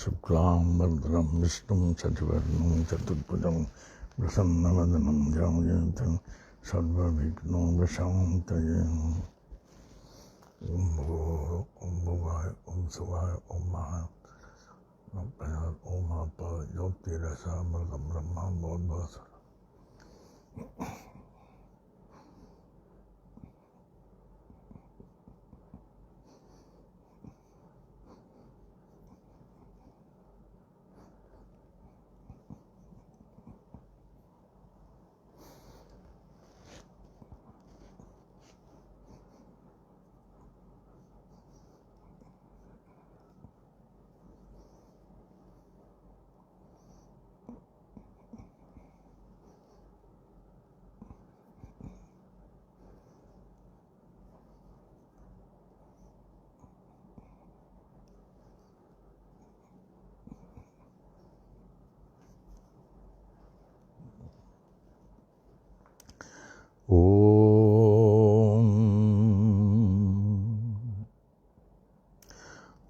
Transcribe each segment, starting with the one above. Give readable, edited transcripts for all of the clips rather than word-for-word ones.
शुक्लांबरधरं विष्णुं शशिवर्णं चतुर्भुजं प्रसन्नवदनं ध्यायेत् सर्वविघ्नोपशान्तये। ओम भूर्भुवः ओम भुवाय ओम सुवाय ओम महाय ओम आप ज्योतिरसामृतं ब्रह्मा भूर्भुवः।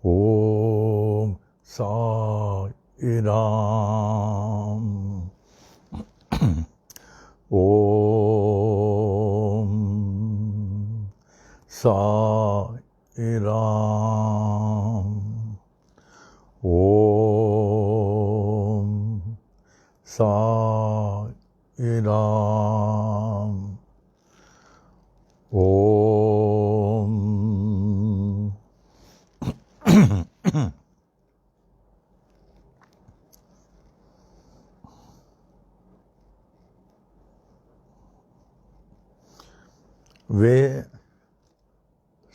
ओम साई राम। ओम साई राम। ओम साई राम। ओम वे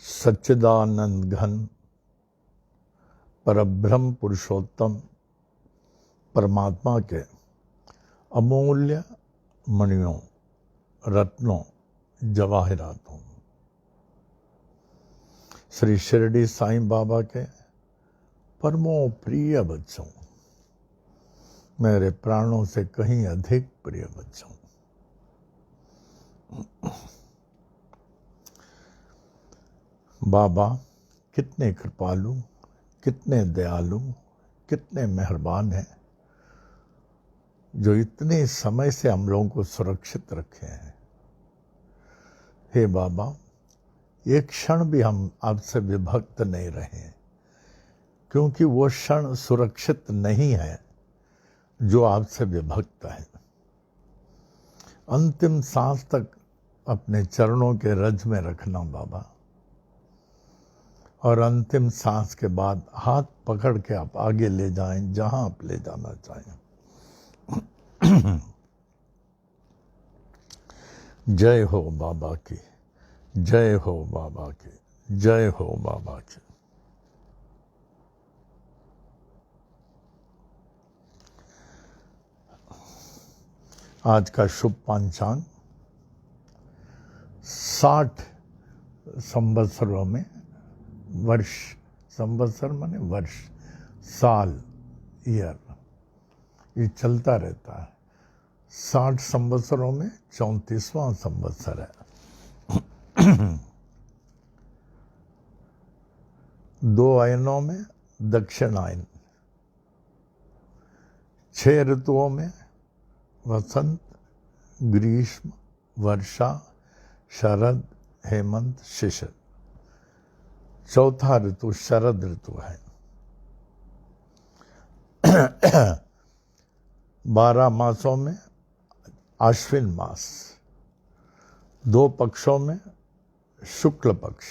सच्चिदानंद घन परब्रह्म पुरुषोत्तम परमात्मा के अमूल्य मणियों, रत्नों, जवाहरातों, श्री शिरडी साईं बाबा के परमो प्रिय बच्चों, मेरे प्राणों से कहीं अधिक प्रिय बच्चों, बाबा कितने कृपालु, कितने दयालु, कितने मेहरबान हैं, जो इतने समय से हम लोगों को सुरक्षित रखे हैं। हे बाबा, एक क्षण भी हम आपसे विभक्त नहीं रहे, क्योंकि वो क्षण सुरक्षित नहीं है जो आपसे विभक्त है। अंतिम सांस तक अपने चरणों के रज में रखना बाबा, और अंतिम सांस के बाद हाथ पकड़ के आप आगे ले जाएं जहां आप ले जाना चाहें। जय हो बाबा की, जय हो बाबा की, जय हो बाबा की। आज का शुभ पंचांग 60 संवत्सरों में वर्ष, संवत्सर माने वर्ष, साल, ईयर, ये चलता रहता है। 60 संवत्सरों में 34वां संवत्सर है। 2 अयनों में दक्षिणायन, 6 ऋतुओं में वसंत, ग्रीष्म, वर्षा, शरद, हेमंत, शिशिर। 4था ऋतु शरद ऋतु है। 12 मासों में आश्विन मास, 2 पक्षों में शुक्ल पक्ष,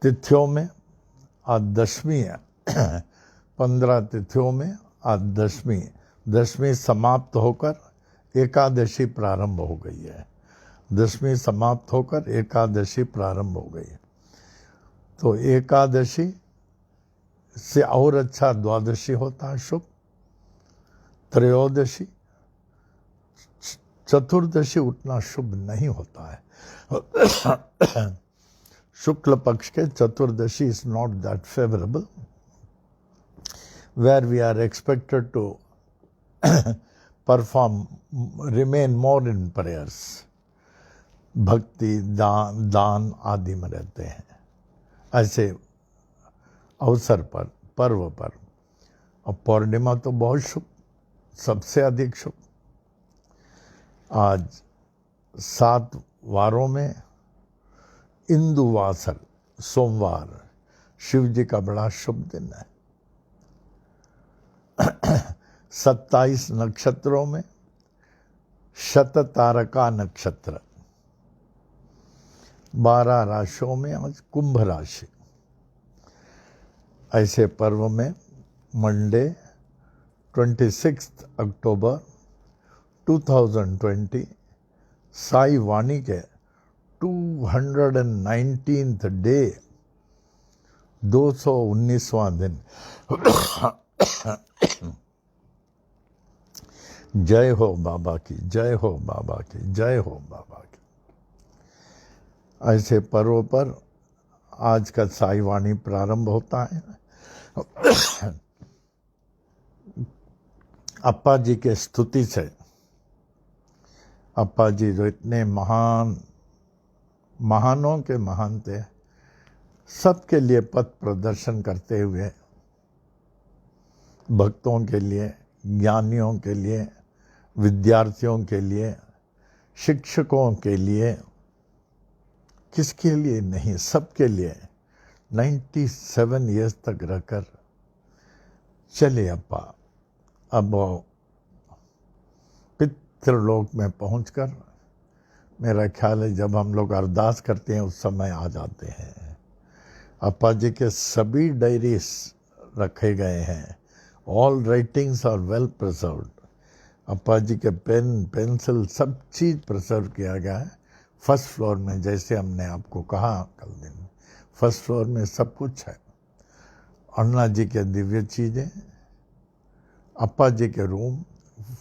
तिथियों में आज दशमी है। 15 तिथियों में आज दशमी, दशमी समाप्त होकर एकादशी प्रारंभ हो गई है। दशमी समाप्त होकर एकादशी प्रारंभ हो गई है। तो एकादशी से और अच्छा द्वादशी होता है शुभ, त्रयोदशी, चतुर्दशी उतना शुभ नहीं होता है। शुक्ल पक्ष के चतुर्दशी is not that favourable, where we are expected to perform, remain more in prayers, भक्ति, दान आदि में रहते हैं। ऐसे अवसर पर, पर्व पर, और पूर्णिमा तो बहुत शुभ, सबसे अधिक शुभ। आज 7 वारों में इंदुवासर सोमवार शिव जी का बड़ा शुभ दिन है। 27 नक्षत्रों में शततारका नक्षत्र, 12 राशियों में आज कुंभ राशि। ऐसे पर्व में मंडे 26 अक्टूबर 2020 साई वाणी के 219th डे, 219वां दिन। जय हो बाबा की, जय हो बाबा की, जय हो बाबा की। ऐसे पर्व पर आज का साई वाणी प्रारंभ होता है। अप्पा जी के स्तुति से। अप्पा जी जो इतने महानों के महान थे, सबके लिए पथ प्रदर्शन करते हुए, भक्तों के लिए, ज्ञानियों के लिए, विद्यार्थियों के लिए, शिक्षकों के लिए, किसके लिए नहीं, सबके लिए 97 ईयर्स तक रहकर चले अप्पा। अब पितृलोक में पहुंचकर मेरा ख्याल है जब हम लोग अरदास करते हैं उस समय आ जाते हैं। अप्पा जी के सभी डायरीज रखे गए हैं, all writings are well preserved. Appa ji के पेन, पेंसिल, सब चीज़ प्रिजर्व किया गया है फर्स्ट फ्लोर में। जैसे हमने आपको कहा कल दिन, फर्स्ट फ्लोर में सब कुछ है। अन्ना जी के दिव्य चीज़ें, अप्पा जी के room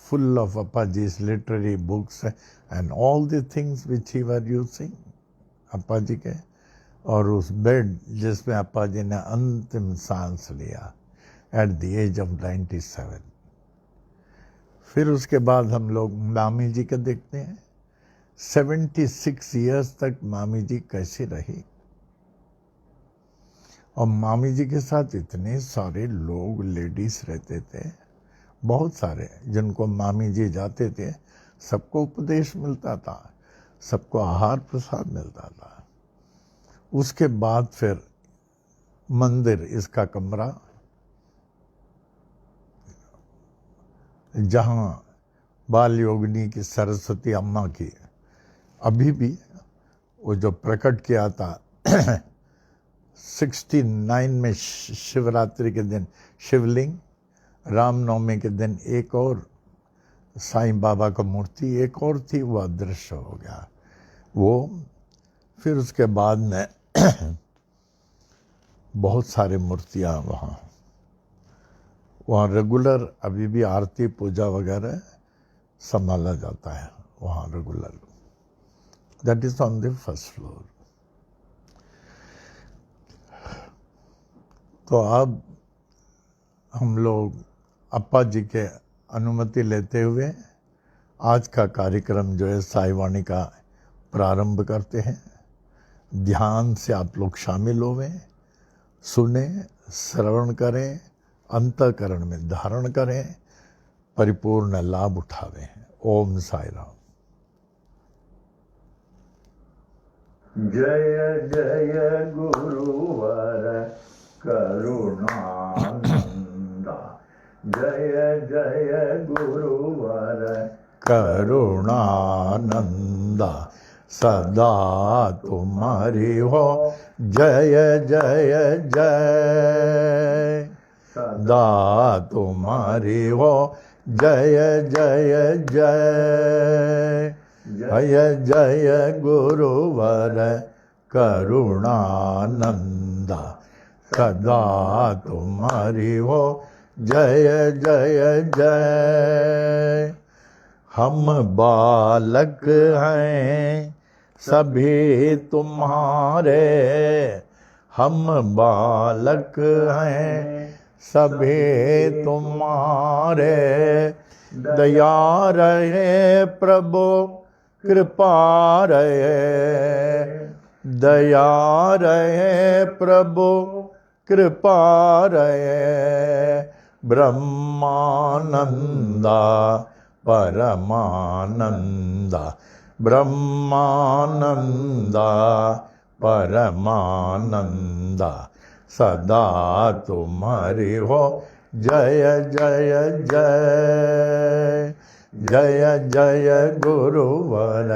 full of Appaji's literary books and all the things which he were using, अप्पा जी के। और उस बेड जिसमें अप्पा जी ने अंतिम सांस लिया at the age of 97। फिर उसके बाद हम लोग मामी जी के देखते हैं। 76 ईयर्स तक मामी जी कैसी रही, और मामी जी के साथ इतने सारे लोग, लेडीज रहते थे, बहुत सारे, जिनको मामी जी जाते थे, सबको उपदेश मिलता था, सबको आहार प्रसाद मिलता था। उसके बाद फिर मंदिर, इसका कमरा, जहाँ बाल योगिनी की सरस्वती अम्मा की अभी भी वो जो प्रकट किया था 69 में शिवरात्रि के दिन शिवलिंग, रामनवमी के दिन एक और साईं बाबा का मूर्ति एक और थी, वो अदृश्य हो गया वो। फिर उसके बाद में बहुत सारे मूर्तियाँ वहाँ रेगुलर अभी भी आरती पूजा वगैरह संभाला जाता है वहाँ regular. That is on the first floor. तो अब हम लोग अप्पा जी के अनुमति लेते हुए आज का कार्यक्रम जो है साई वाणी का प्रारंभ करते हैं। ध्यान से आप लोग शामिल होवें, सुने, श्रवण करें, अंतःकरण में धारण करें, परिपूर्ण लाभ उठावें। ओम साई राम। जय जय गुरुवर करुणानंदा, जय जय गुरुवर करुणानंदा, सदा तुम्हारी हो जय जय जय, सदा तुम्हारी हो जय जय जय। जय जय गुरुवर करुणानंदा, सदा तुम्हारी हो जय जय जय। हम बालक हैं सभी तुम्हारे, हम बालक हैं सभी तुम्हारे। दया रहे प्रभु कृपा रहे, दया रहे प्रभु कृपा रहे ब्रह्मानंदा परमानंदा ब्रह्मानंदा परमानंदा सदा तुम्हारी हो जय जय जय जय जय गुरुवर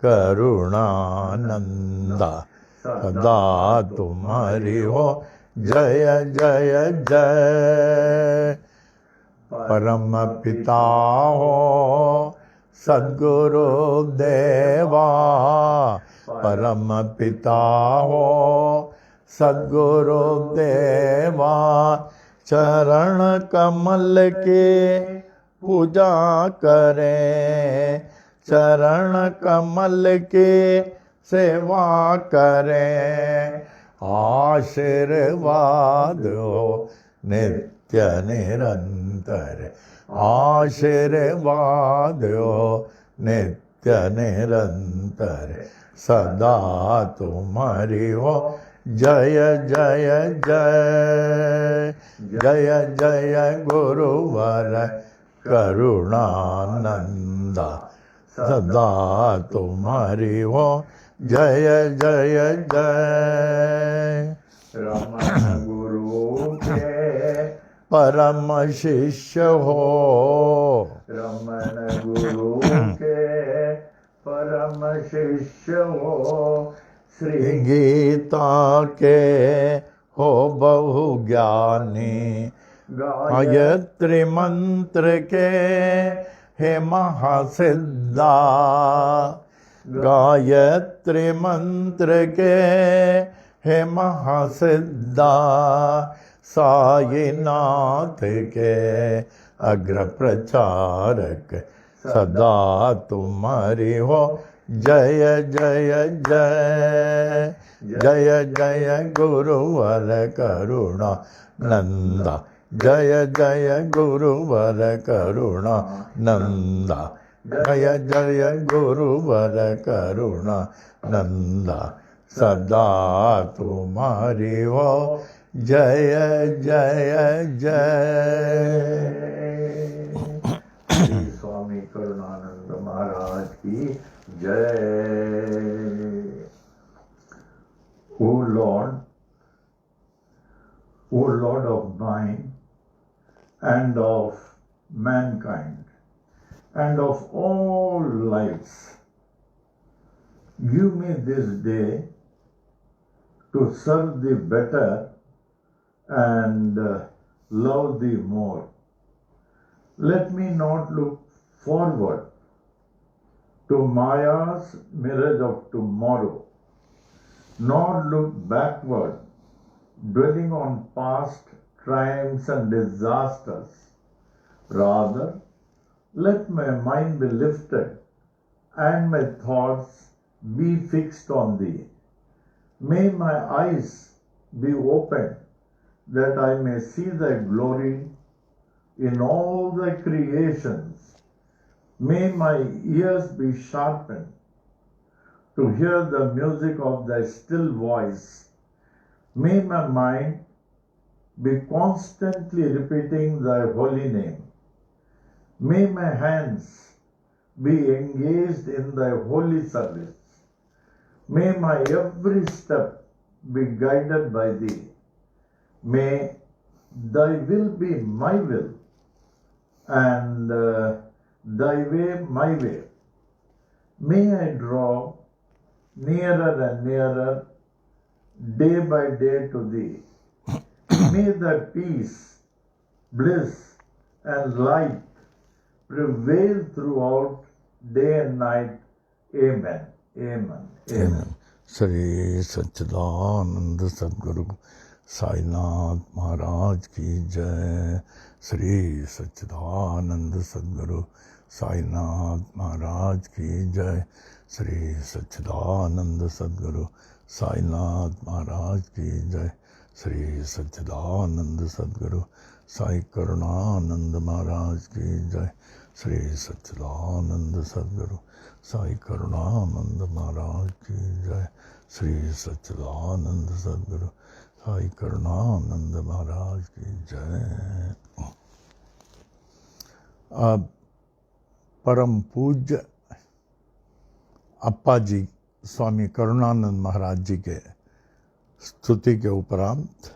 करुणानंदा सदा तुम्हारी हो जय जय जय परम पिता हो सद्गुरु देवा परम पिता हो सद्गुरु देवा चरण कमल के पूजा करें चरण कमल के सेवा करें आशीर्वाद हो नित्य निरंतर आशीर्वाद हो नित्य निरंतर सदा तुम्हारी हो जय जय जय जय जय गुरुवर करुणानंदा सदा तुम्हारी हो जय जय जय रमन गुरु के परम शिष्य हो रमन गुरु के परम शिष्य हो श्री गीता के हो बहु ज्ञानी गायत्री मंत्र के हे महासिद्धा गायत्री मंत्र के हे महासिद्धा साईनाथ के अग्र प्रचारक सदा तुम्हारी हो जय जय जय जय जय गुरुवर करुणा नंदा जय जय गुरुवर करुणा नंदा जय जय गुरुवर करुणा नंदा सदा तुम्हारी हो जय जय जय श्री स्वामी करुणानंद महाराज की जय। O Lord of mine and of mankind and of all lives, give me this day to serve thee better and love thee more. Let me not look forward to Maya's mirage of tomorrow, nor look backward, dwelling on past triumphs and disasters. Rather, let my mind be lifted and my thoughts be fixed on thee. May my eyes be opened that I may see thy glory in all thy creations. May my ears be sharpened to hear the music of thy still voice. May my mind be constantly repeating thy holy name. May my hands be engaged in thy holy service. May my every step be guided by thee. May thy will be my will and thy way my way. May I draw nearer and nearer day by day to thee. May thy peace, bliss and light prevail throughout day and night. Amen. Amen. Amen. Shri सच्चिदानंद सद्गुरु साईनाथ महाराज की जय। श्री सच्चिदानंद सद्गुरु साईनाथ महाराज की जय। श्री सच्चिदानंद सद्गुरु साईनाथ महाराज की जय। श्री सच्चिदानंद सद्गुरु साई करुणानंद महाराज की जय। श्री सच्चिदानंद सद्गुरु साई करुणानंद महाराज की जय। श्री सच्चिदानंद सद्गुरु साई करुणानंद महाराज की जय। अब परम पूज्य अप्पा जी स्वामी करुणानंद महाराज जी के स्तुति के उपरांत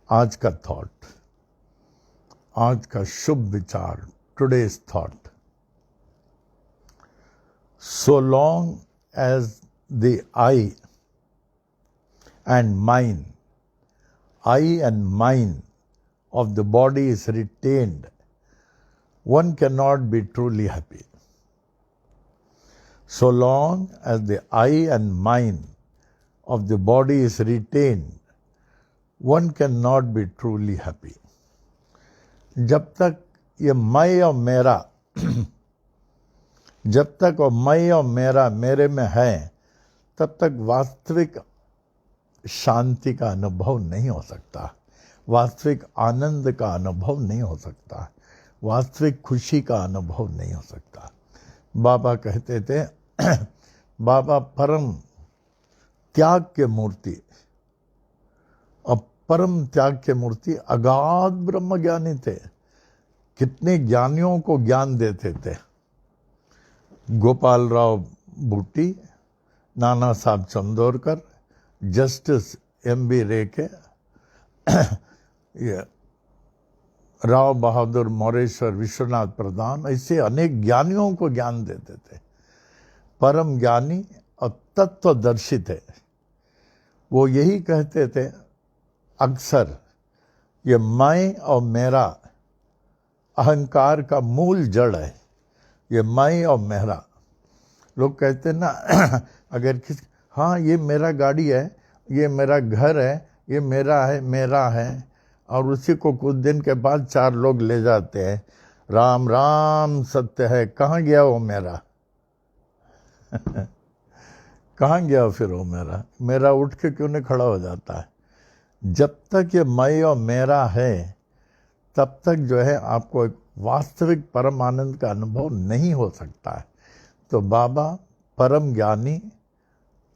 आज का थॉट, आज का शुभ विचार, today's thought. So long as the I and mine of the body is retained, one cannot be truly happy. So long as the I and mine of the body is retained, one cannot be truly happy. जब तक ये मैं और मेरा जब तक और मैं और मेरा मेरे में है, तब तक वास्तविक शांति का अनुभव नहीं हो सकता, वास्तविक आनंद का अनुभव नहीं हो सकता, वास्तविक खुशी का अनुभव नहीं हो सकता। बाबा कहते थे बाबा परम त्याग के मूर्ति, और परम त्याग के मूर्ति अगाध ब्रह्म ज्ञानी थे। कितने ज्ञानियों को ज्ञान देते थे। गोपाल राव भुट्टी, नाना साहब चंदोरकर, जस्टिस M.B. रेके, राव बहादुर मौरेश्वर, विश्वनाथ प्रधान, ऐसे अनेक ज्ञानियों को ज्ञान देते थे। परम ज्ञानी और तत्वदर्शी थे। वो यही कहते थे अक्सर, ये मैं और मेरा अहंकार का मूल जड़ है। ये मैं और मेरा, लोग कहते ना अगर किसी, हाँ ये मेरा गाड़ी है, ये मेरा घर है, ये मेरा है, और उसी को कुछ दिन के बाद 4 लोग ले जाते हैं, राम राम सत्य है, कहाँ गया वो मेरा कहाँ गया फिर वो मेरा उठ के क्यों नहीं खड़ा हो जाता है। जब तक ये मैं और मेरा है, तब तक जो है आपको एक वास्तविक परम आनंद का अनुभव नहीं हो सकता है। तो बाबा परम ज्ञानी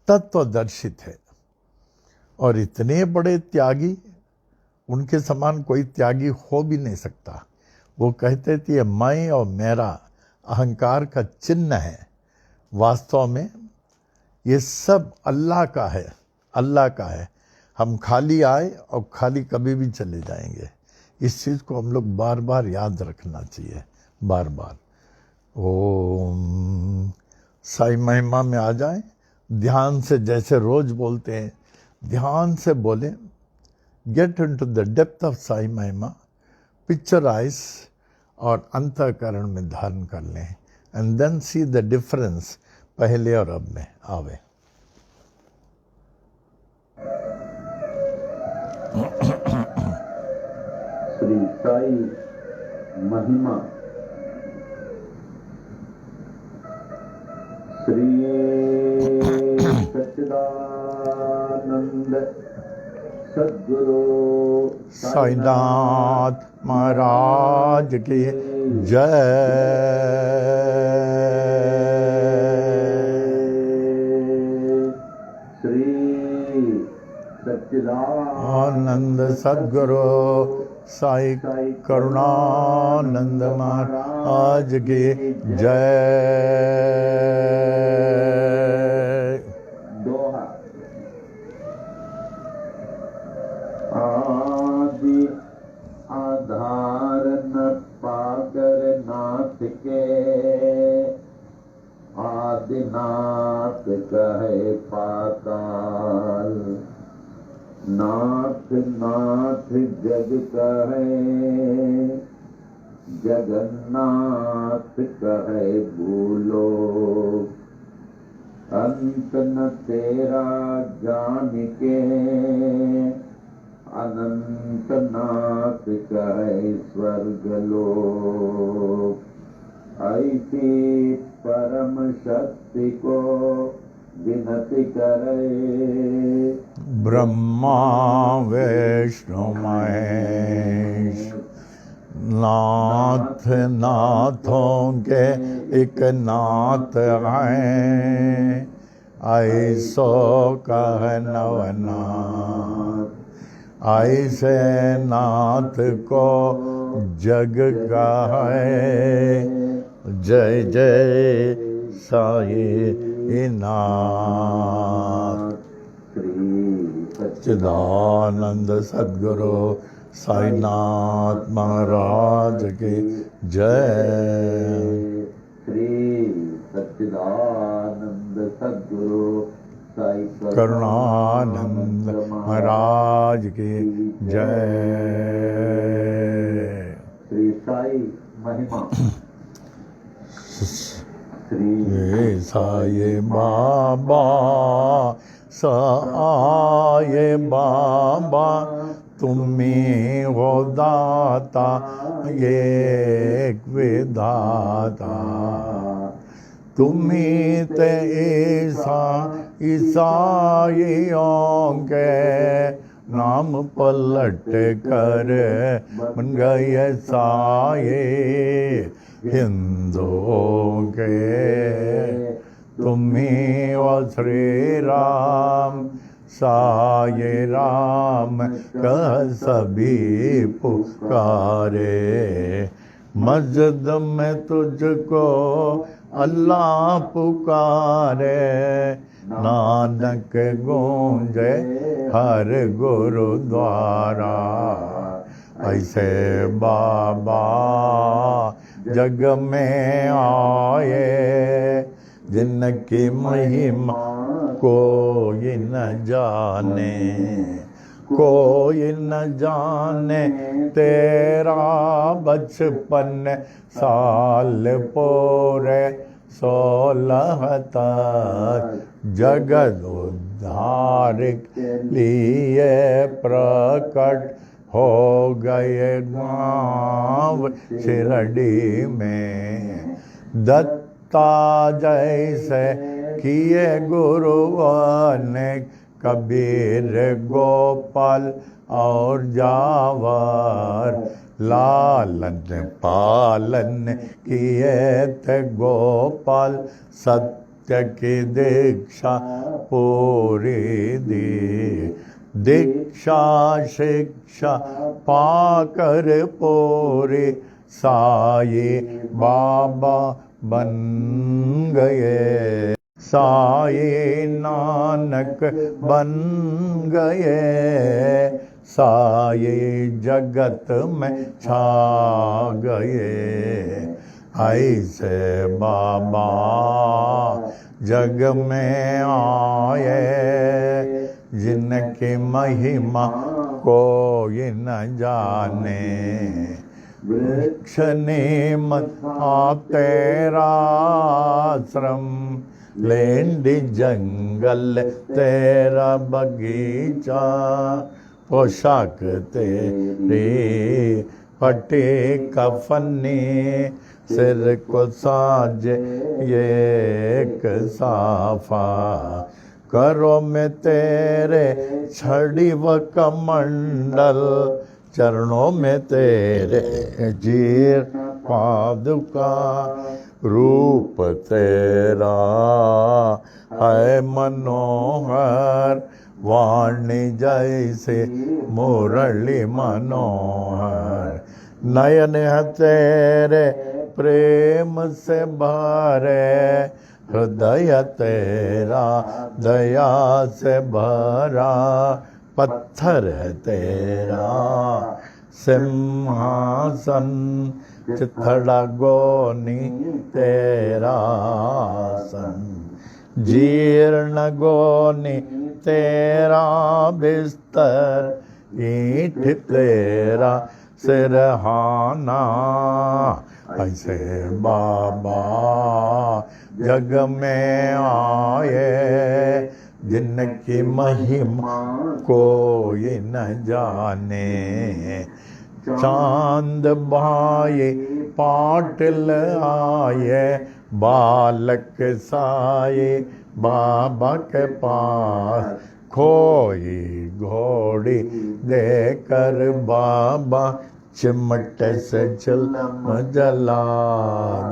तत्वदर्शी थे और इतने बड़े त्यागी, उनके समान कोई त्यागी हो भी नहीं सकता। वो कहते थे मैं और मेरा अहंकार का चिन्ह है, वास्तव में ये सब अल्लाह का है, अल्लाह का है। हम खाली आए और खाली कभी भी चले जाएंगे। इस चीज़ को हम लोग बार बार याद रखना चाहिए, बार बार। ओम साई महिमा में आ जाए, ध्यान से, जैसे रोज बोलते हैं, ध्यान से बोले, get into the depth of Sai महिमा, पिक्चराइज और अंतःकरण में धारण कर लें, and then see the difference पहले और अब में आवे। श्री साई महिमा। श्री सच्चिदानंद सद्गुरु साईनाथ महाराज की जय। श्री सच्चिदानंद सद्गुरु साई करुणानंद महाराज की जय। दोहा। आदि आधार न पाकर नाथ के, आदिनाथ कहे पाताल। नाथ नाथ जग कहे, जगन्नाथ कहे भूलो। अंत न तेरा जान के, अनंत नाथ कहे स्वर्ग लोक। ऐसी परम शक्ति को विनती करे, ब्रह्मा विष्णु महेश, नाथ नाथों के एक नाथ हैं। ऐसो कह नवनाथ, ऐसे नाथ को जग गाए, जय जय साई नाथ। चिदानंद सद्गुरु साईनाथ महाराज की जय। श्री सच्चिदानंद सद्गुरु साई करुणानंद महाराज की जय। श्री साई महिमा। श्री साई बाबा, साई बाबा, तुम्ही हो दाता एक विधाता, तुम्ही ते ईसाइयों के नाम पलट कर बन गए साये हिंदुओं के। तुम्ही वो श्री राम, साये राम कह सभी पुकारे। मस्जिद में तुझको अल्लाह पुकारे, नानक गूंजे हर गुरुद्वारा। ऐसे बाबा जग में आए, जिनकी महिमा कोई न जाने, कोई न जाने। तेरा बचपन साल पूरे 16 तक, जगत उद्धार के लिए प्रकट हो गए गाँव शिरडी में। दत्ता जैसे किए गुरुओं ने, कबीर गोपाल और जावर, लालन पालन किए थे गोपाल। सत्य की दीक्षा पूरी दी, दीक्षा शिक्षा पाकर पूरी साई बाबा बन गए। साई नानक बन गए, साई जगत में छा गए। ऐसे बाबा जग में आए, जिनकी महिमा कोई न जाने। वृक्ष नेमत तेरा आश्रम, लेंडी जंगल तेरा बगीचा। पोशाक तेरी फटे कफनी, सिर को साजे ये एक साफा। करो में तेरे छड़ी व कमंडल, चरणों में तेरे जीर पादुका। रूप तेरा है मनोहर, वाणी जैसे मुरली मनोहर। नयन है तेरे प्रेम से भरे, हृदय तेरा दया से भरा। पत्थर है तेरा सिंहासन, चिथड़ा गोनी तेरा आसन। जीर्ण गोनी तेरा बिस्तर, ईंट तेरा सिरहाना। ऐसे बाबा जग में आए, जिनकी महिमा कोई न जाने। चांद भाई पाटिल आए, बालक साए बाबा के पास। खोई घोड़ी देकर बाबा, चिमटे से चिलम जला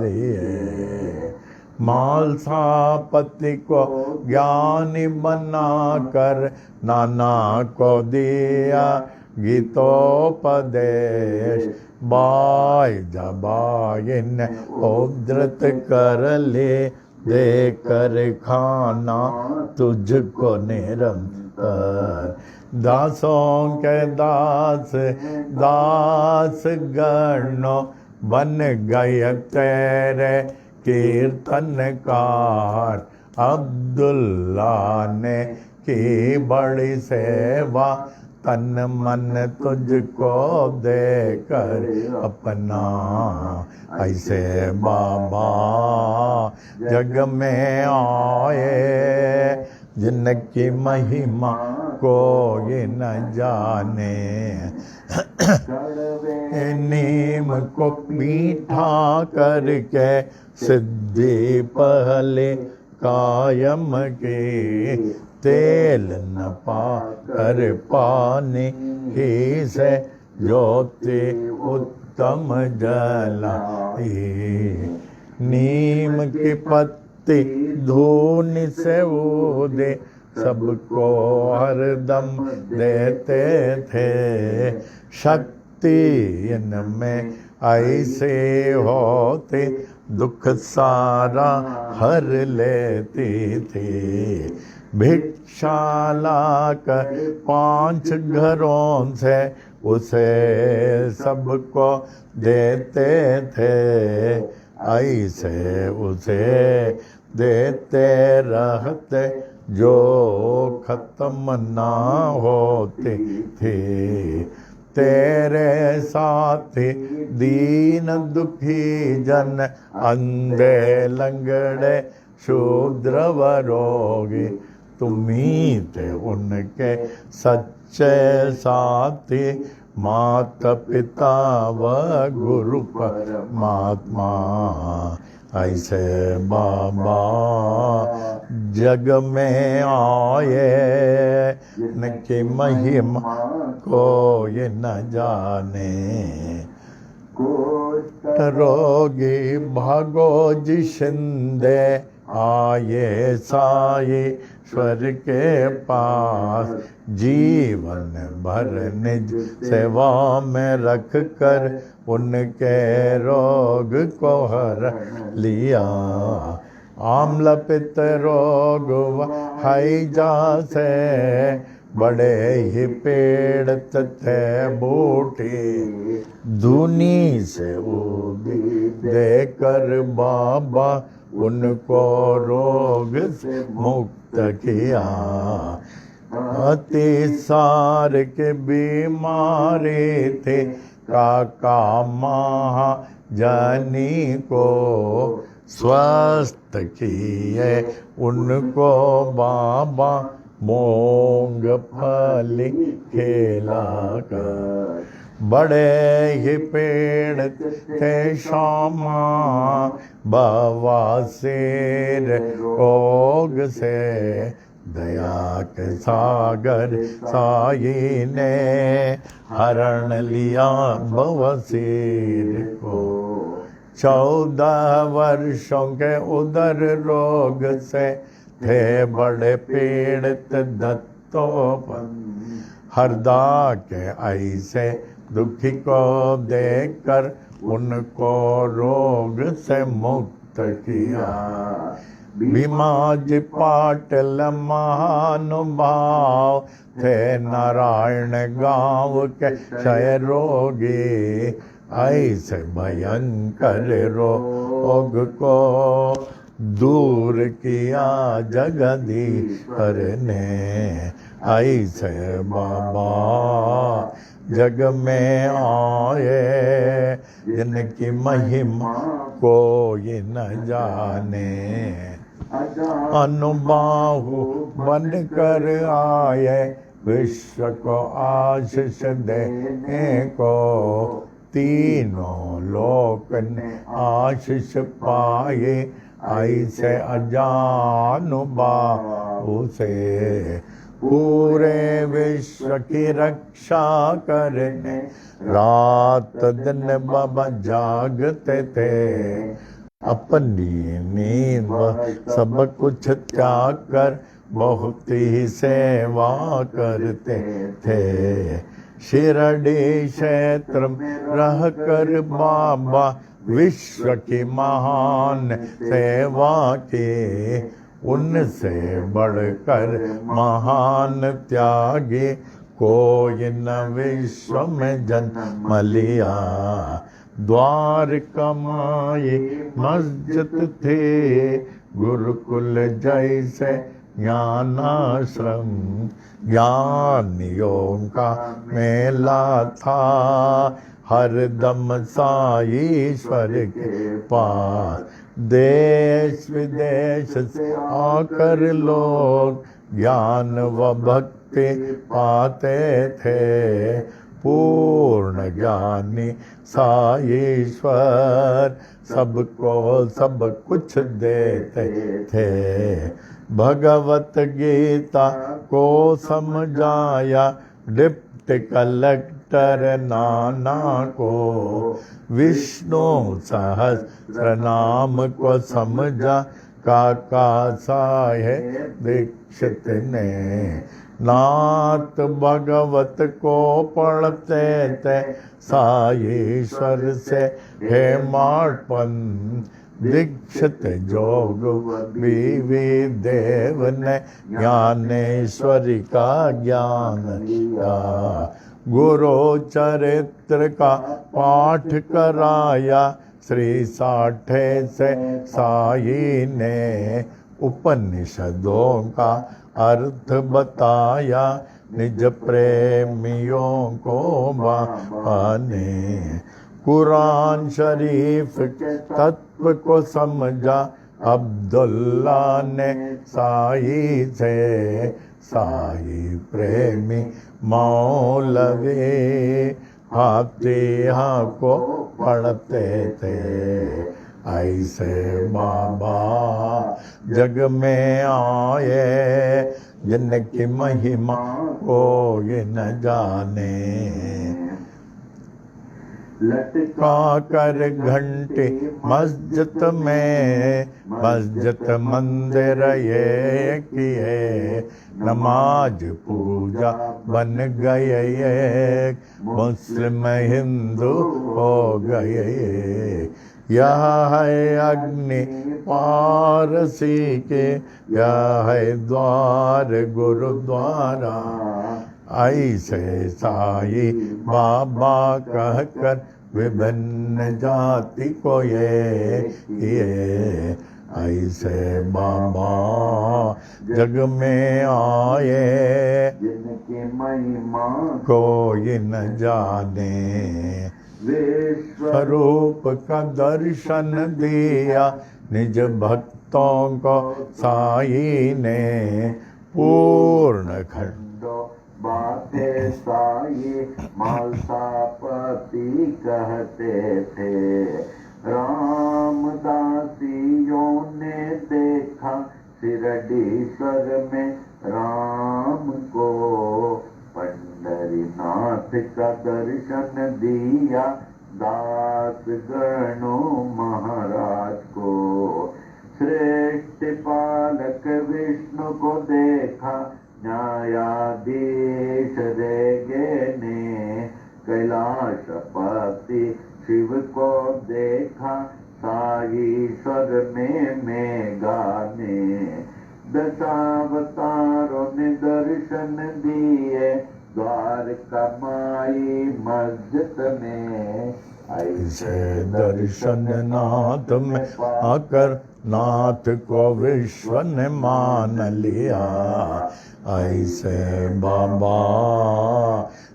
दिए। मालसापति को ज्ञानी बना कर नाना को दिया गीतोपदेश। बाय जबाइन उद्धृत कर ले देकर खाना तुझको निरंतर। दासों के दास दास गणो बन गए तेरे कीर्तनकार। अब्दुल्ला ने की बड़ी सेवा तन मन तुझको देकर अपना। ऐसे बाबा जग में आए जिनकी महिमा कोई न जाने। नीम को मीठा करके सिद्धि पहले कायम की। तेल न पा कर पानी ही से ज्योति उत्तम जलाई। नीम की पत्ती धूनी से उदे सबको हरदम देते थे। शक्ति इनमें ऐसे होते दुख सारा हर लेती थी। भिक्षाला कर 5 घरों से उसे सबको देते थे। ऐसे उसे देते रहते जो खत्म ना होती थी। तेरे साथी दीन दुखी जन अंधे लंगड़े शूद्र व रोगी तुम्ही थे उनके सच्चे साथी। माता पिता व गुरु परमात्मा। ऐसे बाबा जग में आए इनकी महिमा कोई न जाने। रोगी भागो जी शिंदे आए साईश्वर के पास। जीवन भर निज सेवा में रख कर उनके रोग को हर लिया। आम्ल पित्त रोग हैजा से बड़े ही पीड़ित थे बूढ़ी। धुनी से उदी देकर बाबा उनको रोग से मुक्त किया। अतिसार के बीमारी थे काका महाजनी को। स्वस्थ किए उनको बाबा मूंगफली खिलाकर। बड़े ही पीड़ित थे श्यामा बवासीर रोग से। दया के सागर साई ने हरण लिया बवासीर को। 14 वर्षों के उदर रोग से थे बड़े पीड़ित दत्तोपन। हरदा के ऐसे दुखी को देखकर उनको रोग से मुक्त किया। भीमाजी पाटिल महानुभाव थे नारायण गांव के क्षय रोगी। ऐसे भयंकर रोग को दूर किया जगदीश्वर ने। ऐसे बाबा जग में आए जिनकी महिमा कोई न जाने। अनुबाहु बन कर आए विश्व को आशीष देने को। तीनों लोक ने आशीष पाए ऐसे अजानुबाहु से। पूरे विश्व की रक्षा करने रात दिन बाबा जागते थे। अपनी नींद वह सब कुछ त्याग कर बहुत ही सेवा करते थे। शिरडी क्षेत्र में रह कर बाबा विश्व की महान सेवा की, उनसे बढ़कर महान त्यागी कोई न विश्व में जन्म लिया। द्वारका माई मस्जिद थे, गुरुकुल जैसे ज्ञानाश्रम, ज्ञानियों का मेला था हरदम साईश्वर के पास। देश विदेश से आकर लोग ज्ञान व भक्ति पाते थे। पूर्ण ज्ञानी साईश्वर सबको सब कुछ देते थे। भगवत गीता को समझाया डिप्टी कलेक्टर नाना को, विष्णु सहस्त्र नाम को समझा काका साहेब दीक्षित ने। नाथ भगवत को पढ़ते थे साईश्वर से हेमाडपंथ, दीक्षित जोग बीवी देव ने ज्ञानेश्वरी का ज्ञान लिया। गुरु चरित्र का पाठ कराया श्री साठे से साई ने, उपनिषदों का अर्थ बताया निज प्रेमियों को बाबा ने। कुरान शरीफ के तत्व को समझा अब्दुल्ला ने साई से, साई प्रेमी मौलवी फातिहा को पढ़ते थे। ऐसे बाबा जग में आए जिनकी महिमा कोई न जाने। लटका कर घंटे मस्जिद में, मस्जिद मंदिर ये किए, नमाज पूजा बन गए, मुस्लिम हिंदू हो गए। यह है अग्नि पारसी के, यह है द्वार गुरुद्वारा। ऐसे साई बाबा कहकर विभिन्न जाति को ये ऐसे बाबा जग में आए जिनकी महिमा कोई न जाने। स्वरूप का दर्शन दिया निज भक्तों को साई ने, पूर्ण खंडो बातें साई मालसापति कहते थे। रामदासियों ने देखा शिरडीश्वर में राम को, पंढरीनाथ का दर्शन दिया दास गणों महाराज को। श्रेष्ठ पालक विष्णु को देखा न्यायाधीश रेगे ने, कैलाशपति शिव को देखा साईश्वर में मेघा ने। दशावतारों ने दर्शन दिए द्वारका माई मस्जिद में। ऐसे दर्शन नाथ में आकर नाथ को विश्व ने मान लिया। ऐसे बाबा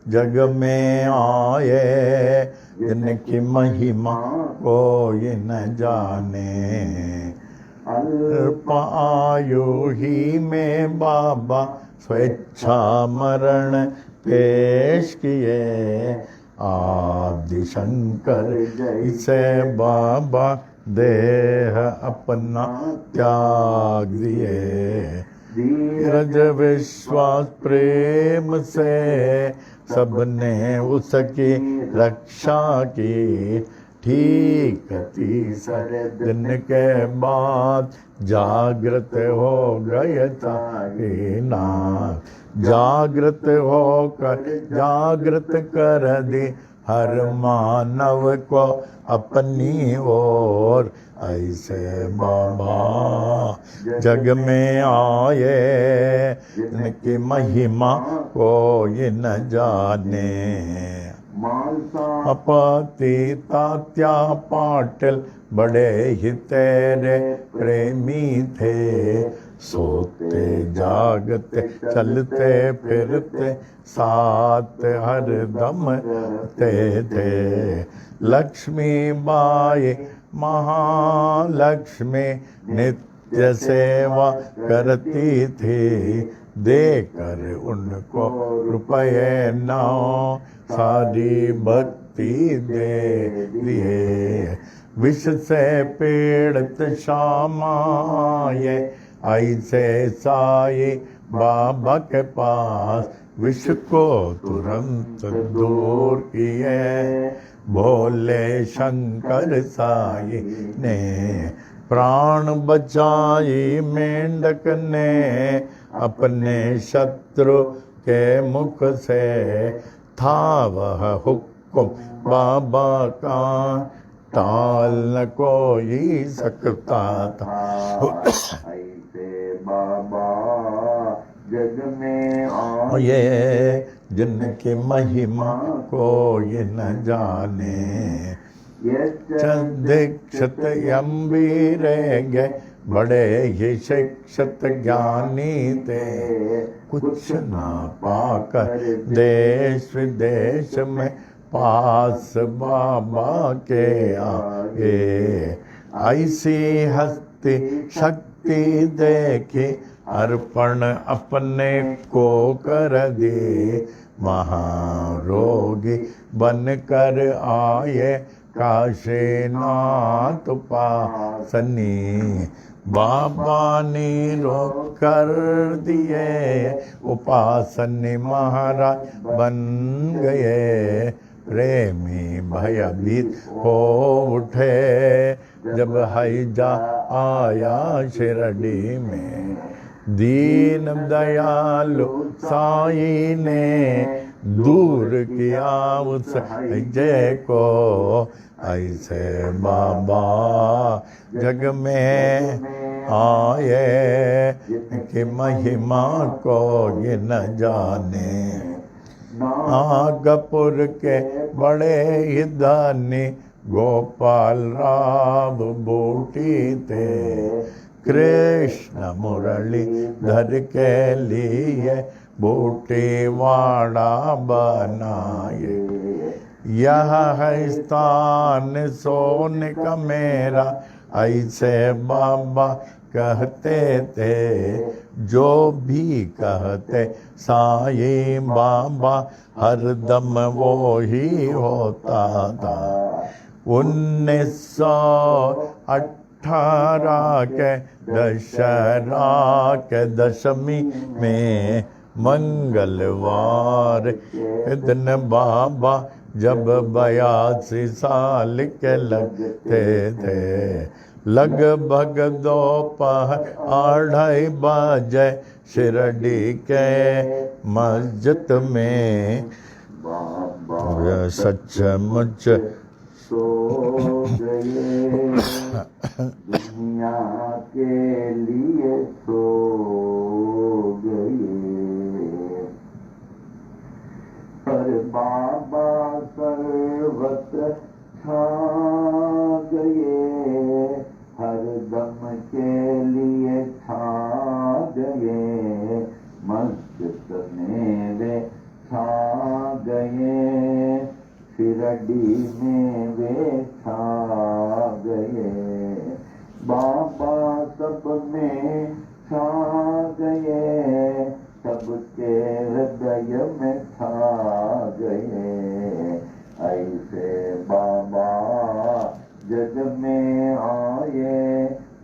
जग में आए जिनकी महिमा कोई न जाने। अल्प आयु ही में बाबा स्वेच्छा मरण पेश किए। आदि शंकर जैसे बाबा देह अपना त्याग दिए। धीरज विश्वास प्रेम से सबने उसकी रक्षा की। ठीक तीसरे दिन के बाद जागृत हो गए सारे नाथ। जागृत होकर जागृत कर दी हर मानव को अपनी ओर। ऐसे बाबा जग में आए, इनकी महिमा कोई न जाने। अपति तात्या पाटिल बड़े ही तेरे प्रेमी थे। सोते जागते चलते फिरते साथ हर दम ते थे। लक्ष्मी बाई महालक्ष्मी नित्य सेवा करती थी। देकर उनको रुपये 9 सारी भक्ति दे दिए। विष से पीड़ित श्यामाए ऐसे साई बाबा के पास। विष को तुरंत दूर किए भोले शंकर साई ने। प्राण बचाई मेंढक ने अपने शत्रु के मुख से। था वह हुक्म बाबा का टाल न कोई सकता था। ऐसे बाबा जग में ये जिनकी महिमा कोई न जाने। दीक्षित यम्बीरेंगे बड़े ही शिक्षित ज्ञानी थे। कुछ ना पाकर देश विदेश में पास बाबा के आए। ऐसी हस्ती शक्ति देखी अर्पण अपने को कर दे। महारोगी बनकर आए काशीनाथ उपासनी। बाबा ने रोक कर दिए उपासनी महाराज बन गए। प्रेमी भयभीत हो उठे जब हैजा आया शिरडी में। दीन दयालु साई ने दूर किया उस हैजे को। ऐसे बाबा जग में आए कि महिमा को ये न जाने। नागपुर के बड़े ही दानी गोपाल राव बूटी थे। कृष्ण मुरली धर के लिए बूटी वाड़ा बनाए। यह है स्थान सोने का मेरा ऐसे बाबा कहते थे। जो भी कहते साईं बाबा हरदम वो ही होता था। 1918 के दशहरा के दशमी में मंगलवार दिन बाबा जब 82 साल के लगते थे। लगभग दोपहर 2:30 बजे शिरडी के मस्जिद में सचमुच सो गए। दुनिया के लिए सो गए। पर बाबा सर्वत्र छा गए। हर दम के लिए छा गए। मस्जिद में वे छा गए। शिरडी में वे छा गए। बाबा सब में छा गए। सबके हृदय में छा गए। ऐसे बाबा जग में आए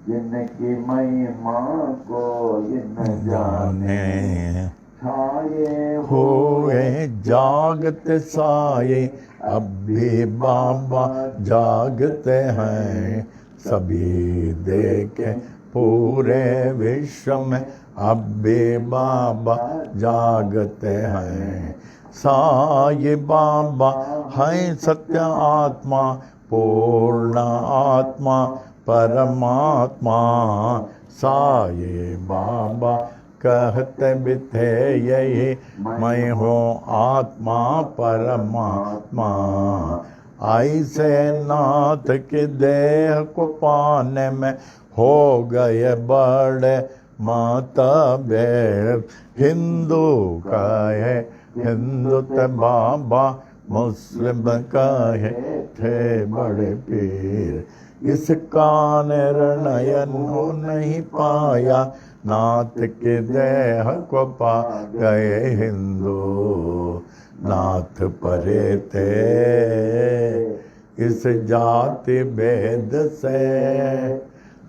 जिनकी महिमा को न जाने। छाए हुए जाग जागते साये अब भी बाबा जागते हैं। सभी देखे पूरे विश्व में अब भी बाबा जागते हैं। साई बाबा है सत्य आत्मा, पूर्ण आत्मा परमात्मा। साई बाबा कहते भी थे यही, मैं हूँ आत्मा परमात्मा। ऐसे नाथ के देह को पाने में हो गए बड़े मतभेद। हिंदू कहे हिंदुत्व बाबा, मुस्लिम कहे थे बड़े पीर। इसका निर्णय नहीं पाया, नाथ के देह को पा गए हिंदू। नाथ परे थे इस जाति भेद से,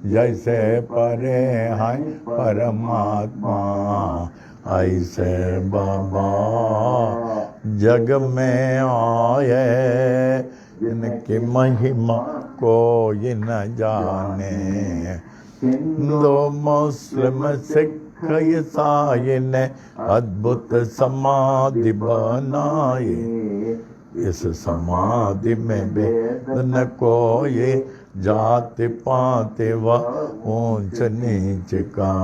जैसे परे हैं परमात्मा। ऐसे बाबा जग में आए, इनकी महिमा कोई न जाने। हिंदू मुस्लिम सिख ईसाई ने अद्भुत समाधि बनाई। इस समाधि में भेद न कोई, जाति पाति व ऊंच नीच का।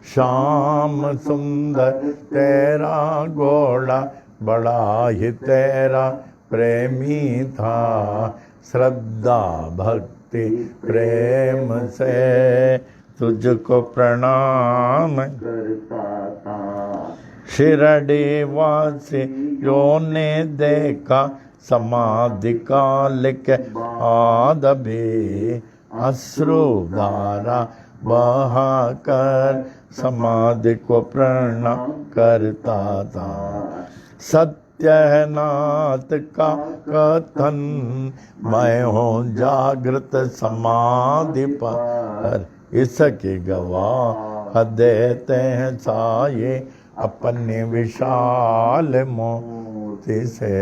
श्याम सुंदर तेरा घोड़ा, बड़ा ही तेरा प्रेमी था। श्रद्धा भक्ति प्रेम से तुझको प्रणाम करता था। शिरडी वासियों ने देखा, समाधि काल के बाद भी अश्रुधारा बहाकर समाधि को प्रणाम करता था। सत्यनाथ का कथन, मैं हूँ जागृत समाधि पर। इसकी गवाह देते हैं साये अपने विशाल मूर्ति से।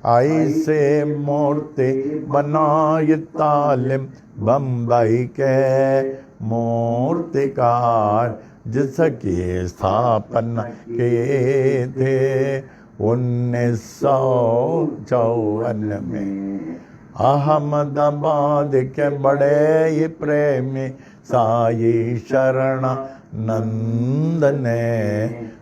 ऐसे मूर्ति बनाई तालिम बम्बई के मूर्तिकार, जिसकी स्थापना किए थे 1954 में। अहमदाबाद के बड़े ही प्रेमी साई शरणानंद ने,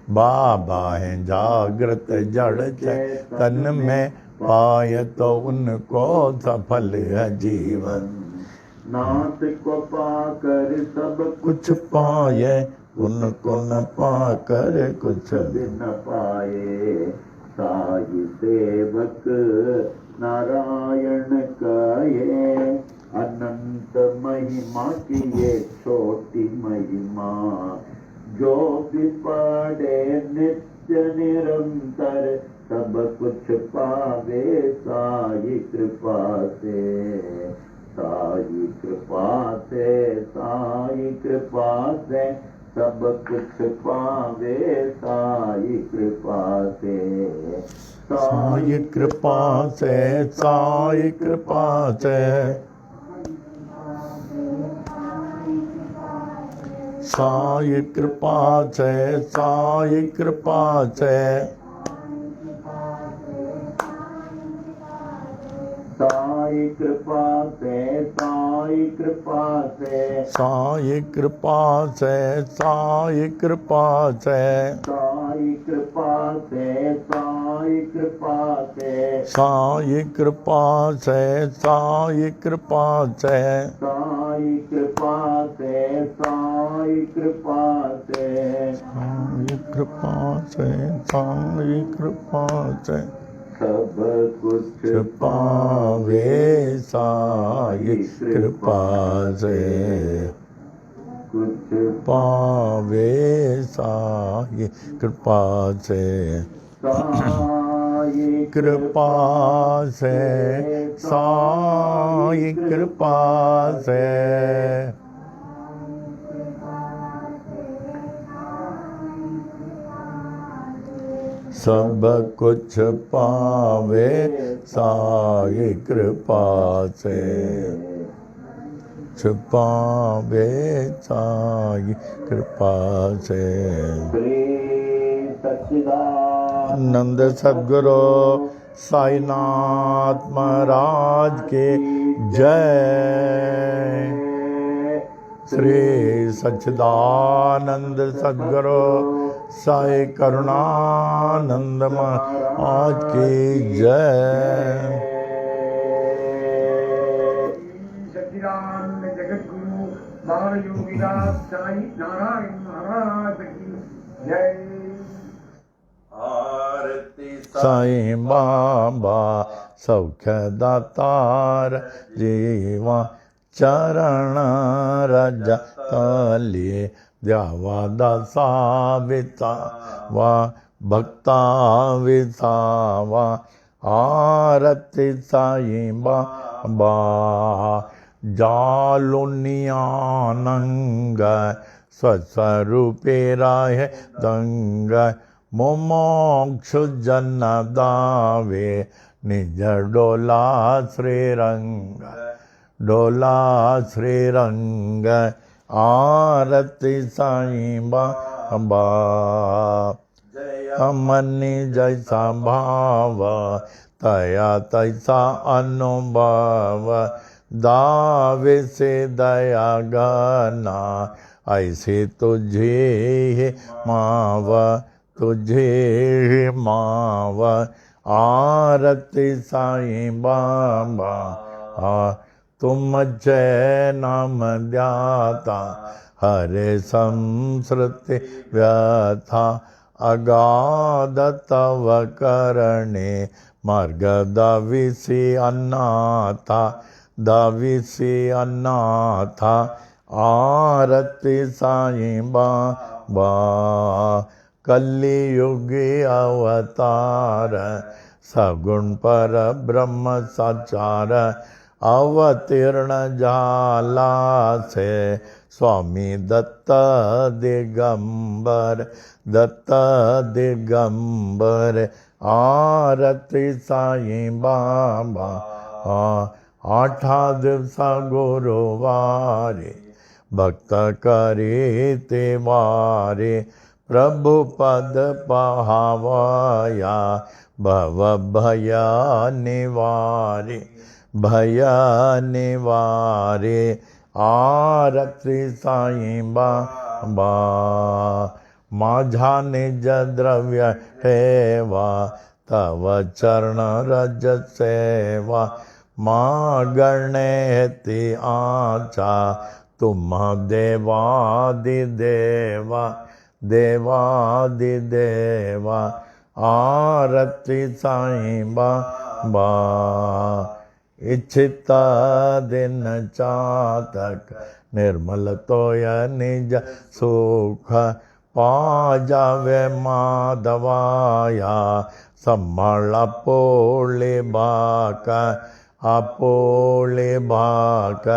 बाबा है जागृत जड़ चेतन में, पाए तो उनको सफल है जीवन। नाथ को पाकर सब कुछ पाए, उनको न पाकर कुछ भी न पाए। साई सेवक नारायण का ये अनंत महिमा की ये छोटी महिमा। जो भी पढ़े नित्य निरंतर, सब कुछ पावे साई कृपा से। साई कृपा से, साई कृपा से, सब कुछ पावे साई कृपा से। साई कृपा से, साई कृपा से, साई कृपा से, साई कृपा से, साई कृपा से, साई कृपा से, साई कृपा से, साई कृपा से, साई कृपा से, साई कृपा से, साई कृपा से, साई कृपा से, साई कृपा से, साई कृपा से, साई कृपा से, साई कृपा से, सब कुछ पावे साई कृपा से। कुछ पावे साई कृपा से। साई कृपा से, साई कृपा से, सब कुछ पावे साई कृपा से, छुपावे साई कृपा से। श्री सच्चिदानंद नंद सद्गुरु साईनाथ महाराज के जय। श्री सच्चिदानंद सद्गुरु साई करुणानंद महाराज की जय। सच्चिदानंद जगत गुरु बाल योगीदास साई नारायण महाराज की जय। आरती साई बाबा सौख्य दातार जीवा चरण रज तले द्यावा दासा विसावा भक्ता विसावा। आरती साई बाबा जालुनिया नंग स्वस्वरूपे राय दंग मोमोक्ष जन दावे निज डोला श्रीरंग डोला श्रीरंग। आरती साई बाबा हमनी जैसा भाव तया तैसा अनुभव दावे से दया गना ऐसे तुझे माव तुझे माव। आरती साई बाबा तुम जय नाम ध्याता हरे संस्कृति व्यथा अगाध तव करणे मार्ग दाविसी अनाथा दाविसी अनाथा। आरती साई बाबा कलियुगी अवतार सगुण पर ब्रह्म साचार अवतीर्ण झाला से स्वामी दत्त दिगंबर दत्त दिगंबर। आरती साई बाबा आठा दिवसा गुरुवारे भक्त करे ते वारे प्रभु पद पाहावया भव भय निवारे भय निवारे। आरती साई बाबा माझा निज द्रव्य ठेवा तव चरण रज सेवा मागणेति आचा तुम देवादि देवा देवादिदेवा। आरती साई बाबा इच्छित दिन चातक निर्मल तोय निज सुख पा जावे माधवाया संभाळ आपोळे बाक आपोळे बाक।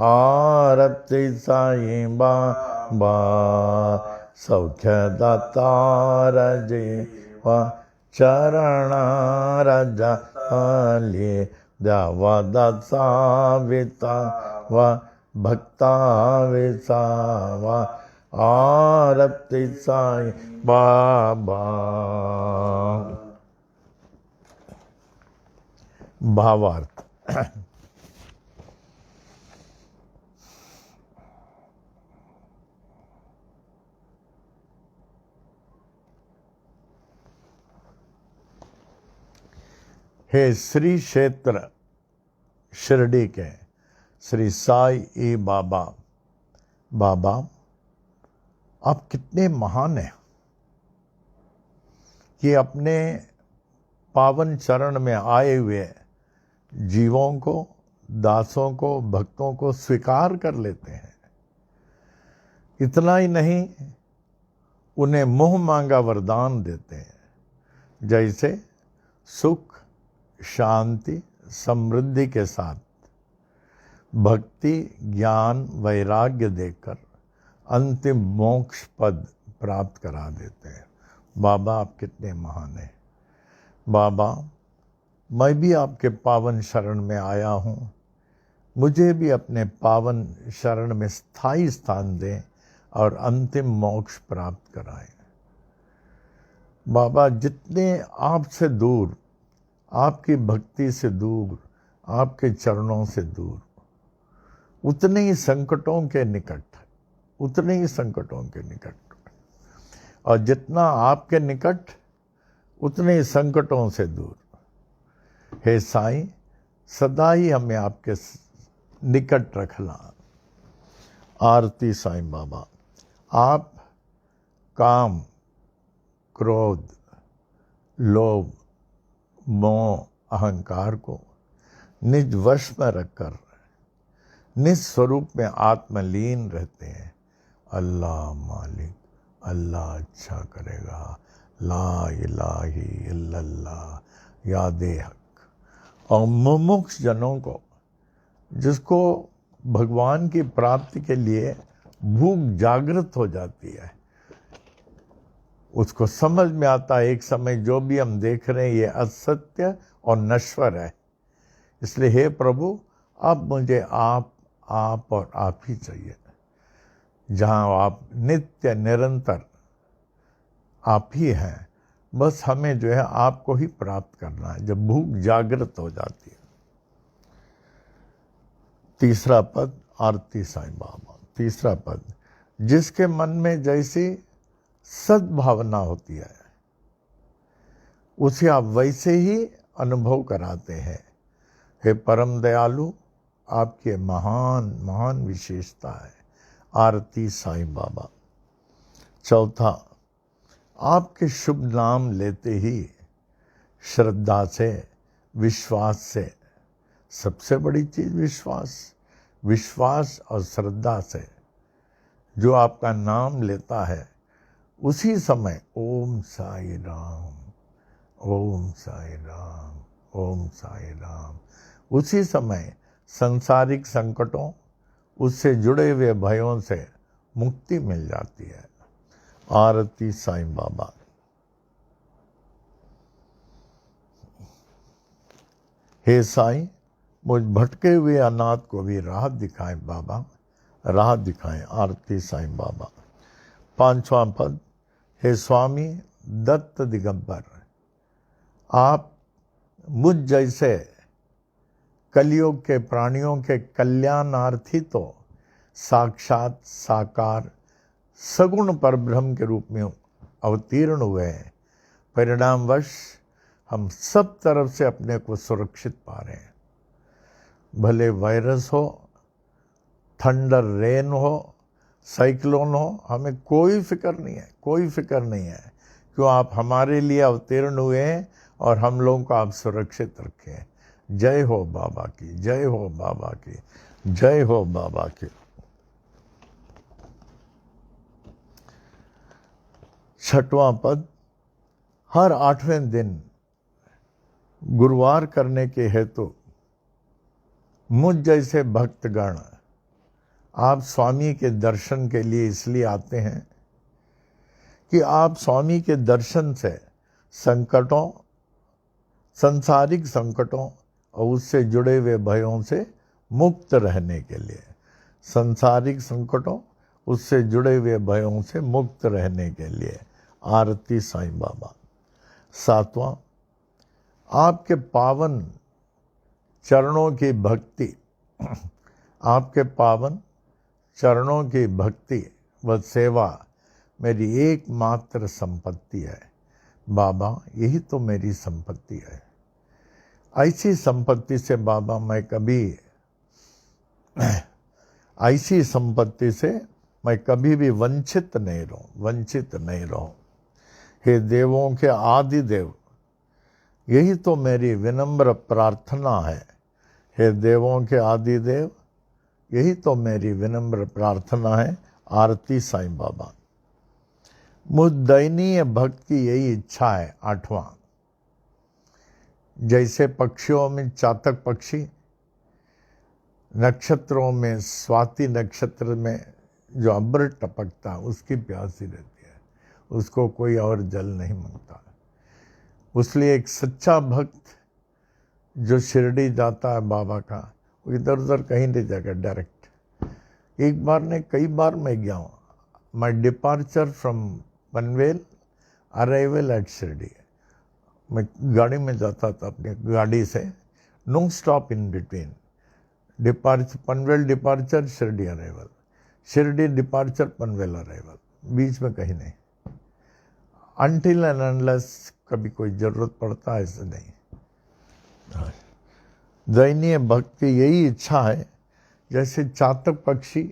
आरती साई बाबा सौख्य दातार जीवा चरण रजा आले द्यावा दासा विसावा भक्ता विसावा। आरती साई बाबा। भावार्थ हे श्री क्षेत्र शिरडी के श्री साई ई बाबा, बाबा आप कितने महान हैं कि अपने पावन चरण में आए हुए जीवों को, दासों को, भक्तों को स्वीकार कर लेते हैं। इतना ही नहीं, उन्हें मुंह मांगा वरदान देते हैं, जैसे सुख, शांति, समृद्धि के साथ भक्ति, ज्ञान, वैराग्य देकर अंतिम मोक्ष पद प्राप्त करा देते हैं। बाबा आप कितने महान हैं। बाबा मैं भी आपके पावन शरण में आया हूँ, मुझे भी अपने पावन शरण में स्थायी स्थान दें और अंतिम मोक्ष प्राप्त कराएं। बाबा जितने आपसे दूर, आपकी भक्ति से दूर, आपके चरणों से दूर, उतने ही संकटों के निकट, उतने ही संकटों के निकट, और जितना आपके निकट उतने ही संकटों से दूर। हे साईं, सदा ही हमें आपके निकट रखना। आरती साईं बाबा। आप काम, क्रोध, लोभ, मोह, अहंकार को निज वश में रखकर निज स्वरूप में आत्मलीन रहते हैं। अल्लाह मालिक, अल्लाह अच्छा करेगा, ला इलाही इल्लल्लाह यादे हक। और मुमुक्ष जनों को, जिसको भगवान की प्राप्ति के लिए भूख जागृत हो जाती है, उसको समझ में आता है एक समय जो भी हम देख रहे हैं ये असत्य और नश्वर है। इसलिए हे प्रभु, अब मुझे आप और आप ही चाहिए। जहाँ आप नित्य निरंतर आप ही हैं, बस हमें जो है आपको ही प्राप्त करना है जब भूख जागृत हो जाती है। तीसरा पद आरती साईं बाबा। तीसरा पद, जिसके मन में जैसी सद्भावना होती है उसे आप वैसे ही अनुभव कराते हैं। हे परम दयालु, आपकी महान महान विशेषता है। आरती साईं बाबा। चौथा, आपके शुभ नाम लेते ही श्रद्धा से, विश्वास से, सबसे बड़ी चीज विश्वास और श्रद्धा से जो आपका नाम लेता है, उसी समय ओम साई राम, ओम साई राम, ओम साई राम, उसी समय संसारिक संकटों, उससे जुड़े हुए भयों से मुक्ति मिल जाती है। आरती साईं बाबा। हे साईं, मुझ भटके हुए अनाथ को भी राह दिखाएं बाबा, राह दिखाएं। आरती साईं बाबा। पांचवां पद, हे स्वामी दत्त दिगंबर, आप मुझ जैसे कलयुग के प्राणियों के कल्याणार्थी तो साक्षात साकार सगुण परब्रह्म के रूप में अवतीर्ण हुए हैं। परिणामवश हम सब तरफ से अपने को सुरक्षित पा रहे हैं। भले वायरस हो, थंडर रेन हो, साइक्लोन हो, हमें कोई फिक्र नहीं है, कोई फिक्र नहीं है, क्यों आप हमारे लिए अवतीर्ण हुए हैं और हम लोगों को आप सुरक्षित रखें। जय हो बाबा की, जय हो बाबा की, जय हो बाबा की। छठवां पद, हर 8वें दिन गुरुवार करने के हेतु मुझ जैसे भक्तगण आप स्वामी के दर्शन के लिए इसलिए आते हैं कि आप स्वामी के दर्शन से संकटों, संसारिक संकटों और उससे जुड़े हुए भयों से मुक्त रहने के लिए, संसारिक संकटों, उससे जुड़े हुए भयों से मुक्त रहने के लिए। आरती साईं बाबा। सातवां, आपके पावन चरणों की भक्ति, आपके पावन चरणों की भक्ति व सेवा मेरी एकमात्र संपत्ति है। बाबा, यही तो मेरी संपत्ति है। ऐसी संपत्ति से बाबा मैं कभी, ऐसी संपत्ति से मैं कभी भी वंचित नहीं रहूं। हे देवों के आदि देव, यही तो मेरी विनम्र प्रार्थना है। हे देवों के आदि देव, यही तो मेरी विनम्र प्रार्थना है। आरती साईं बाबा। मुझ दयनीय भक्त की यही इच्छा है। आठवां, जैसे पक्षियों में चातक पक्षी, नक्षत्रों में स्वाति नक्षत्र में जो अमृत टपकता है उसकी प्यासी रहती है, उसको कोई और जल नहीं मांगता। उसलिए एक सच्चा भक्त जो शिरडी जाता है बाबा का, वो इधर उधर कहीं नहीं जाएगा, डायरेक्ट। एक बार नहीं, कई बार मैं गया हूँ। My departure from Panvel, arrival at Shirdi. मैं गाड़ी में जाता था अपनी गाड़ी से, no stop in between. Departure Panvel departure, Shirdi arrival, Shirdi departure, Panvel arrival, बीच में कहीं नहीं। अनटिल एंड अनलेस कभी कोई जरूरत पड़ता है, ऐसे नहीं। दैनीय भक्त की यही इच्छा है, जैसे चातक पक्षी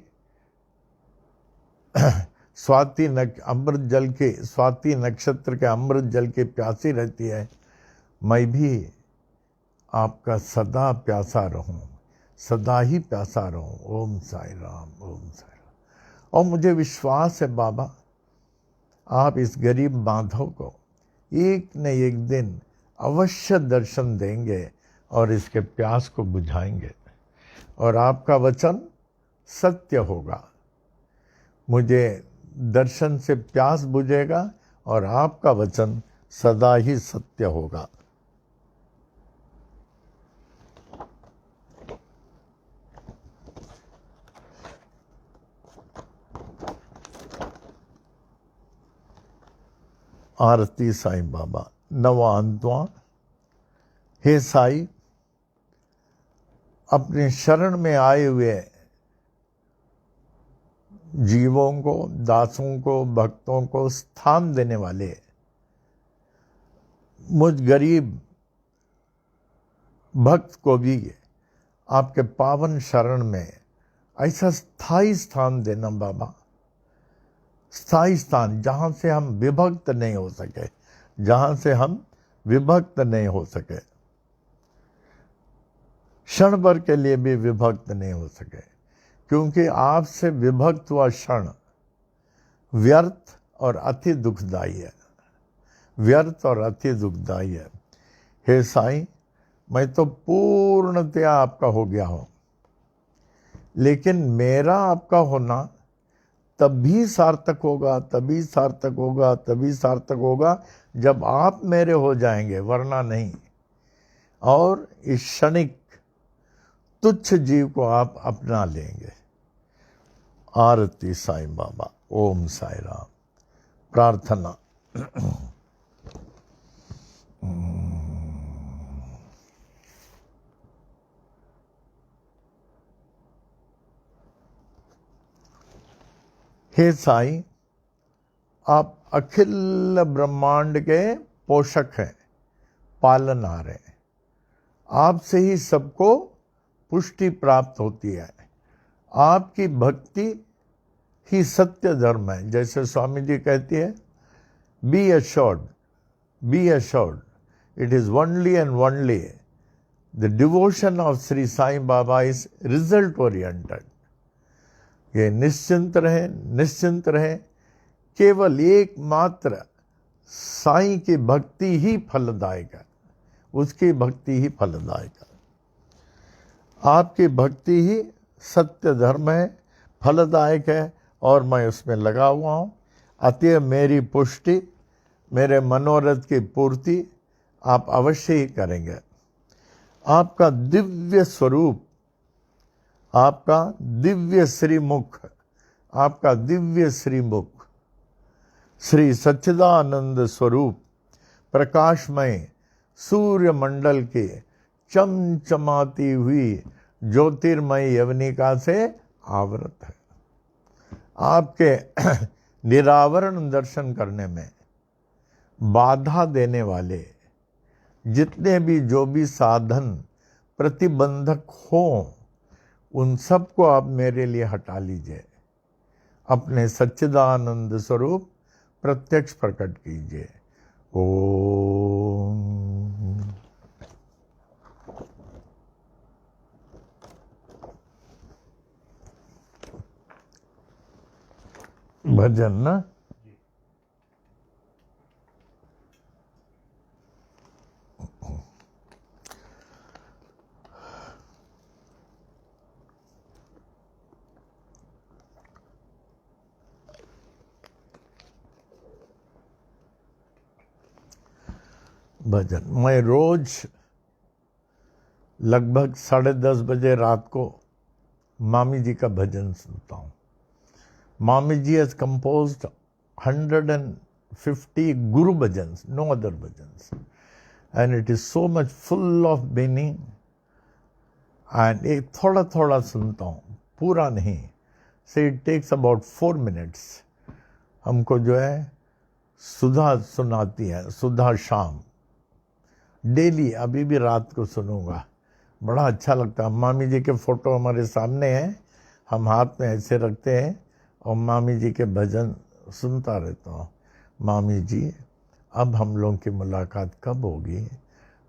अमृत जल के, स्वाति नक्षत्र के अमृत जल के प्यासी रहती है, मैं भी आपका सदा प्यासा रहूं, सदा ही प्यासा रहूं। ओम साई राम, ओम साई राम। और मुझे विश्वास है बाबा, आप इस गरीब माधव को एक न एक दिन अवश्य दर्शन देंगे और इसके प्यास को बुझाएंगे, और आपका वचन सत्य होगा। मुझे दर्शन से प्यास बुझेगा और आपका वचन सदा ही सत्य होगा। आरती साईं बाबा। नवांतवा। हे साई, अपने शरण में आए हुए जीवों को, दासों को, भक्तों को स्थान देने वाले मुझ गरीब भक्त को भी आपके पावन शरण में ऐसा स्थायी स्थान देना बाबा, स्थायी स्थान, जहां से हम विभक्त नहीं हो सके, जहां से हम विभक्त नहीं हो सके, क्षण भर के लिए भी विभक्त नहीं हो सके, क्योंकि आपसे विभक्त हुआ क्षण व्यर्थ और अति दुखदायी है, व्यर्थ और अति दुखदायी है। हे साईं, मैं तो पूर्णतया आपका हो गया हूं, लेकिन मेरा आपका होना तभी सार्थक होगा, तभी सार्थक होगा, तभी सार्थक होगा जब आप मेरे हो जाएंगे, वरना नहीं। और इस क्षणिक तुच्छ जीव को आप अपना लेंगे। आरती साईं बाबा। ओम साई राम। प्रार्थना। हे साईं, आप अखिल ब्रह्मांड के पोषक हैं, पालनहार हैं। आपसे ही सबको पुष्टि प्राप्त होती है। आपकी भक्ति ही सत्य धर्म है। जैसे स्वामी जी कहती है, be assured, it is only and only the devotion of Shri Sai Baba is result oriented. ये निश्चिंत रहे, केवल एकमात्र साईं की भक्ति ही फलदायक है, उसकी भक्ति ही फलदायक है। आपकी भक्ति ही सत्य धर्म है, फलदायक है, और मैं उसमें लगा हुआ हूँ। अतः मेरी पुष्टि, मेरे मनोरथ की पूर्ति आप अवश्य ही करेंगे। आपका दिव्य स्वरूप, आपका दिव्य श्रीमुख, आपका दिव्य श्रीमुख, श्री सच्चिदानंद स्वरूप प्रकाशमय सूर्य मंडल के चमचमाती हुई ज्योतिर्मय यवनिका से आवृत है। आपके निरावरण दर्शन करने में बाधा देने वाले जितने भी जो भी साधन प्रतिबंधक हों, उन सबको आप मेरे लिए हटा लीजिए। अपने सच्चिदानंद स्वरूप प्रत्यक्ष प्रकट कीजिए। ओम। भजन ना। भजन। मैं रोज लगभग 10:30 बजे रात को मामी जी का भजन सुनता हूँ। मामी जी has composed 150 guru bhajans, no other bhajans, and it is so much full of meaning. And एक थोड़ा थोड़ा सुनता हूँ, पूरा नहीं। से इट टेक्स अबाउट 4 minutes। हमको जो है सुधा सुनाती है, सुधा शाम डेली। अभी भी रात को सुनूंगा, बड़ा अच्छा लगता है। मामी जी के फोटो हमारे सामने हैं, हम हाथ में ऐसे रखते हैं और मामी जी के भजन सुनता रहता हूँ। मामी जी, अब हम लोगों की मुलाकात कब होगी?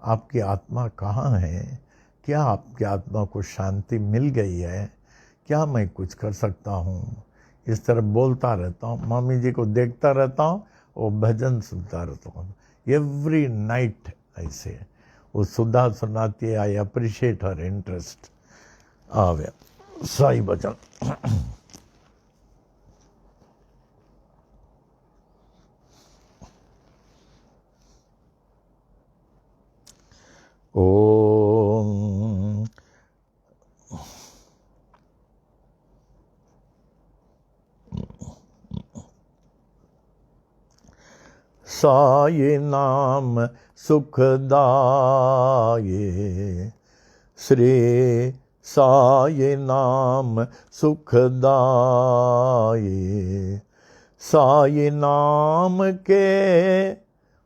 आपकी आत्मा कहाँ है? क्या आपकी आत्मा को शांति मिल गई है? क्या मैं कुछ कर सकता हूँ? इस तरह बोलता रहता हूँ, मामी जी को देखता रहता हूँ और भजन सुनता रहता हूँ। एवरी नाइट ऐसे वो सुधा सुनाती है। I appreciate her interest. आवे साई भजन। ओम साई नाम सुखदाये, श्री साई नाम सुखदाये। साई नाम के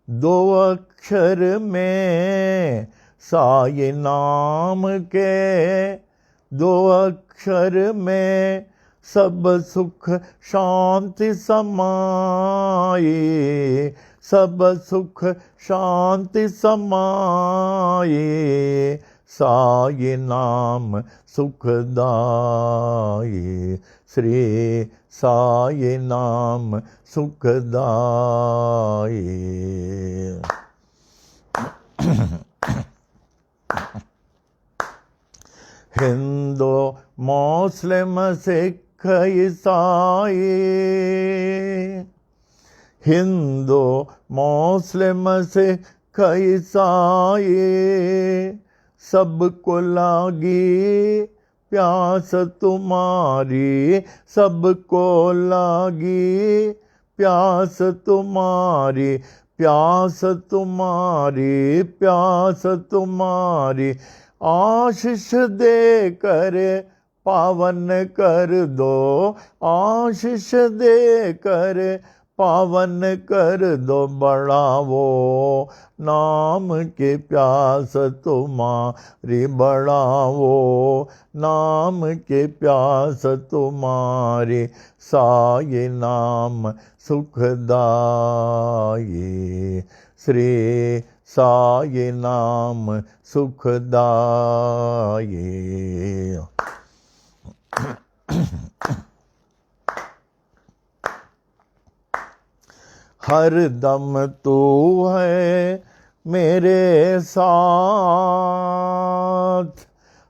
2 अक्षर में, साई नाम के 2 अक्षर में सब सुख शांति समाये, सब सुख शांति समाये। साई नाम सुखदाये, श्री साई नाम सुखदाये। हिंदू मुस्लिम सिख ईसाई, हिंदू मुस्लिम सिख ईसाई, सबको लागी प्यास तुम्हारी, सबको लागी प्यास तुम्हारी, प्यास तुम्हारी, प्यास तुम्हारी। आशीष दे कर पावन कर दो, आशीष दे कर पावन कर दो। बढ़ावो नाम के प्यास तुम्हारी, बढ़ावो नाम के प्यास तुम्हारी। साई नाम सुखदाये, श्री साई नाम सुखदाये। हर दम तू है मेरे साथ,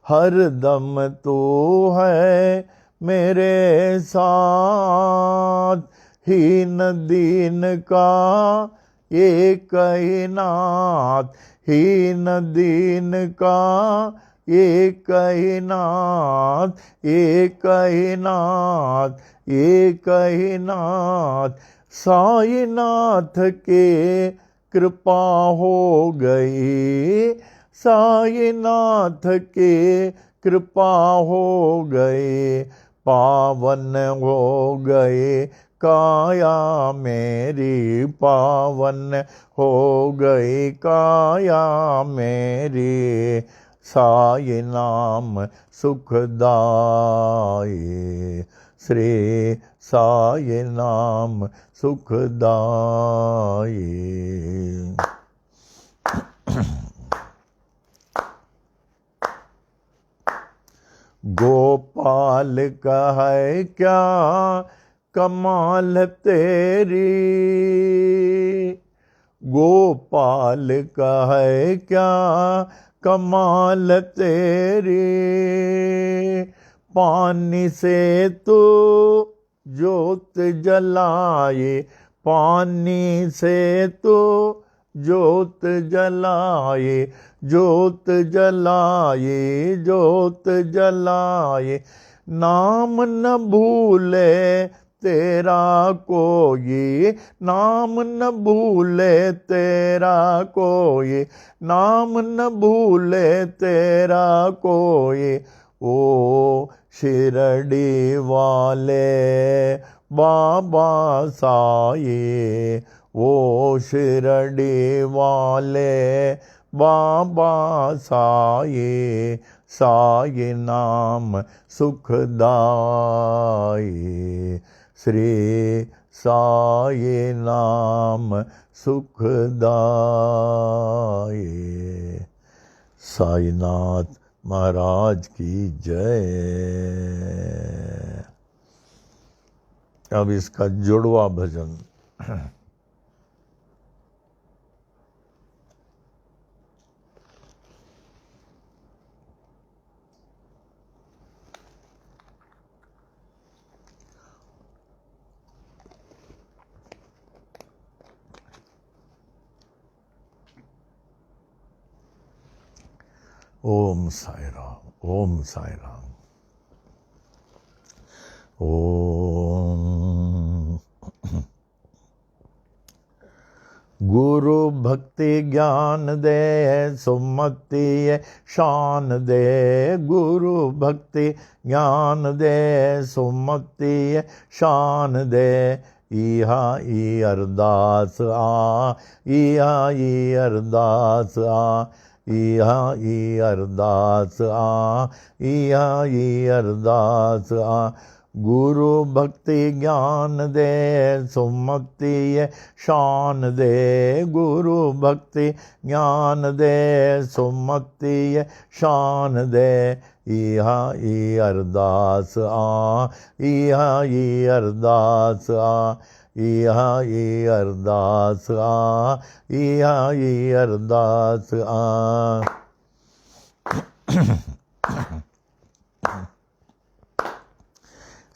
हर दम तू है मेरे साथ। हीन दीन का एक ही नाथ, हीन दीन का एक ही नाथ, एक ही नाथ, एक ही नाथ। साई नाथ के कृपा हो गई, साई नाथ के कृपा हो गए। पावन हो गए काया मेरी, पावन हो गई काया मेरी। साई नाम सुखदाये, श्री साई नाम सुखदाये। गोपाल का है क्या कमाल तेरी, गोपाल का है क्या कमाल तेरी। पानी से तू ज्योत जलाए, पानी से तू ज्योत जलाए, ज्योत जलाए, ज्योत जलाए। नाम न भूले तेरा कोई, नाम न भूले तेरा कोई, नाम न भूले तेरा कोई। ओ शिरडी वाले बाबा साई, ओ शिरडी वाले बाबा साई। साई नाम सुखदाई, श्री साई नाम सुखदाई। साईनाथ महाराज की जय। अब इसका जुड़वा भजन। ओम साई राम, ओम साई राम। ओम। गुरु भक्ति ज्ञान दे, सुमति शान दे। गुरु भक्ति ज्ञान दे, सुमति शान दे। इहा ई अरदास आ, इहा ई अरदास आ, इहा ई अरदास आ, इहा ई अरदास आ। गुरु भक्ति ज्ञान दे, सुमति शान दे। गुरु भक्ति ज्ञान दे, सुमति शान दे। इहा ई अरदास आ, इहा ई अरदास आ, इहा ई अरदास आ, इहा ई अरदास आ।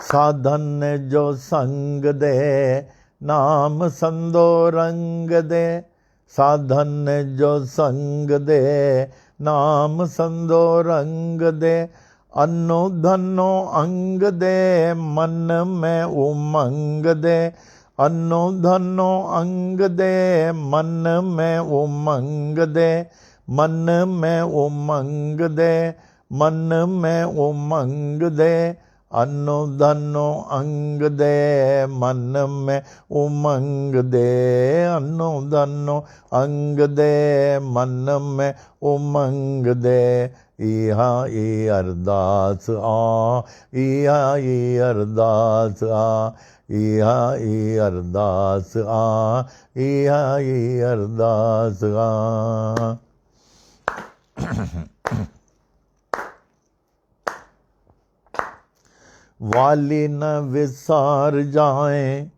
साधन जो संग दे, नाम संदो रंग दे। साधन जो संग दे, नाम संदो रंग दे। अन्नो धनो अंग दे, मन में उमंग दे। अन्नो धनो अंग दे, मन में उमंग दे। मन में उमंग दे, मन में उमंग दे। अन्नो धनो अंग दे, मन में उमंग दे। अन्नो धनो अंग दे, मन में उमंग दे। इहा ई अरदास आ, इहा ई अरदास आ, इहा ई अरदास आ, इहा ई अरदास आ। वाली न विसार जाए,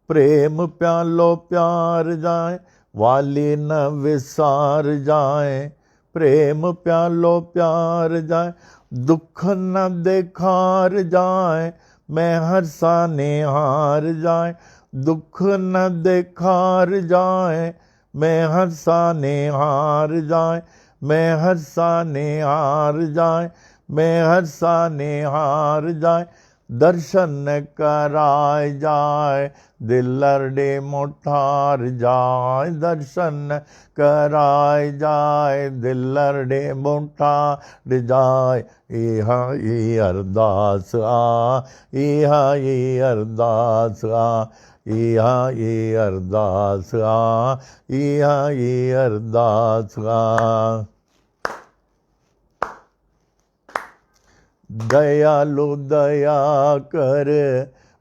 प्रेम प्यालो प्यार जाए। वाली न विसार जाए, प्रेम प्यालो प्यार जाए। दुख न देखार जाए, मैं हर्षा निहार जाए। दुख न देखार जाए, मैं हर्षा निहार जाए। मैं हर्षा निहार जाए, मैं हर्षा निहार जाए। दर्शन कराय जाए, दिल अरडे मोठार जाए। दर्शन कराय जाए, दिल अरडे मोठार जाए। इहा ई अरदास आ, इहा ई अरदास आ, इहा ई अरदास आ, इहा ई अरदास आ। दयालु दया कर,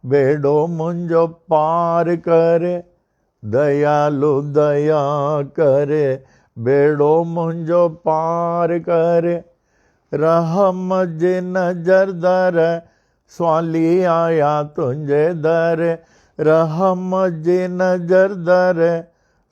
बेड़ो मुंजो पार कर। दयालु दया कर, बेड़ो मुंजो पार कर। रहम जे नजर दर, स्वाली आया तुंजे दर। रहम जे नजर दर,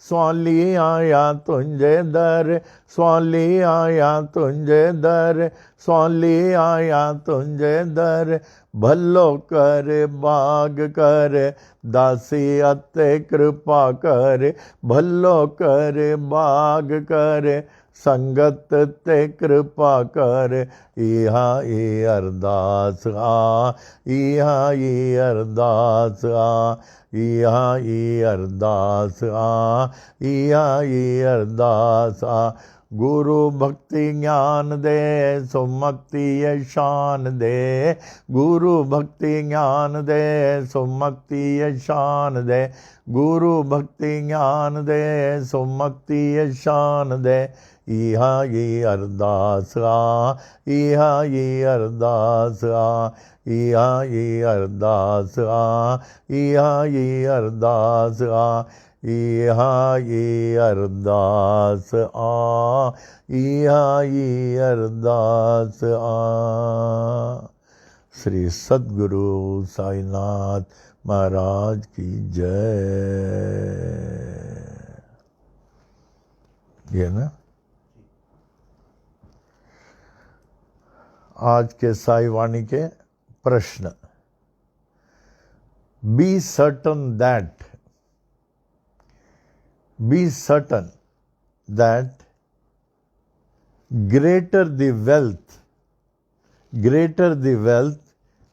स्वाली आया तुझे दर, स्वाली आया तुझे दर, स्वाली आया तुझे दर, भलो कर बाग कर, दासी अते कृपा कर, भलो कर बाग कर, संगत ते कृपा कर, इहा ये अरदास आ, इहा ये अरदास आ, इहा ये अरदास आ, इहा ये अरदास आ। गुरु भक्ति ज्ञान दे, सुमक्ति शान दे, गुरु भक्ति ज्ञान दे, सुमक्ति शान दे, गुरु भक्ति ज्ञान दे, सुमक्ति शान दे, इहा ये अरदास आ, इहा ये अरदास आ, इहा ये अरदास आ, इहा ये अरदास आ, इहा ये अरदास आ, इहा ये अरदास आ। श्री सद्गुरु साईनाथ महाराज की जय। ये ना आज के साई वाणी के प्रश्न। Be certain that greater the wealth,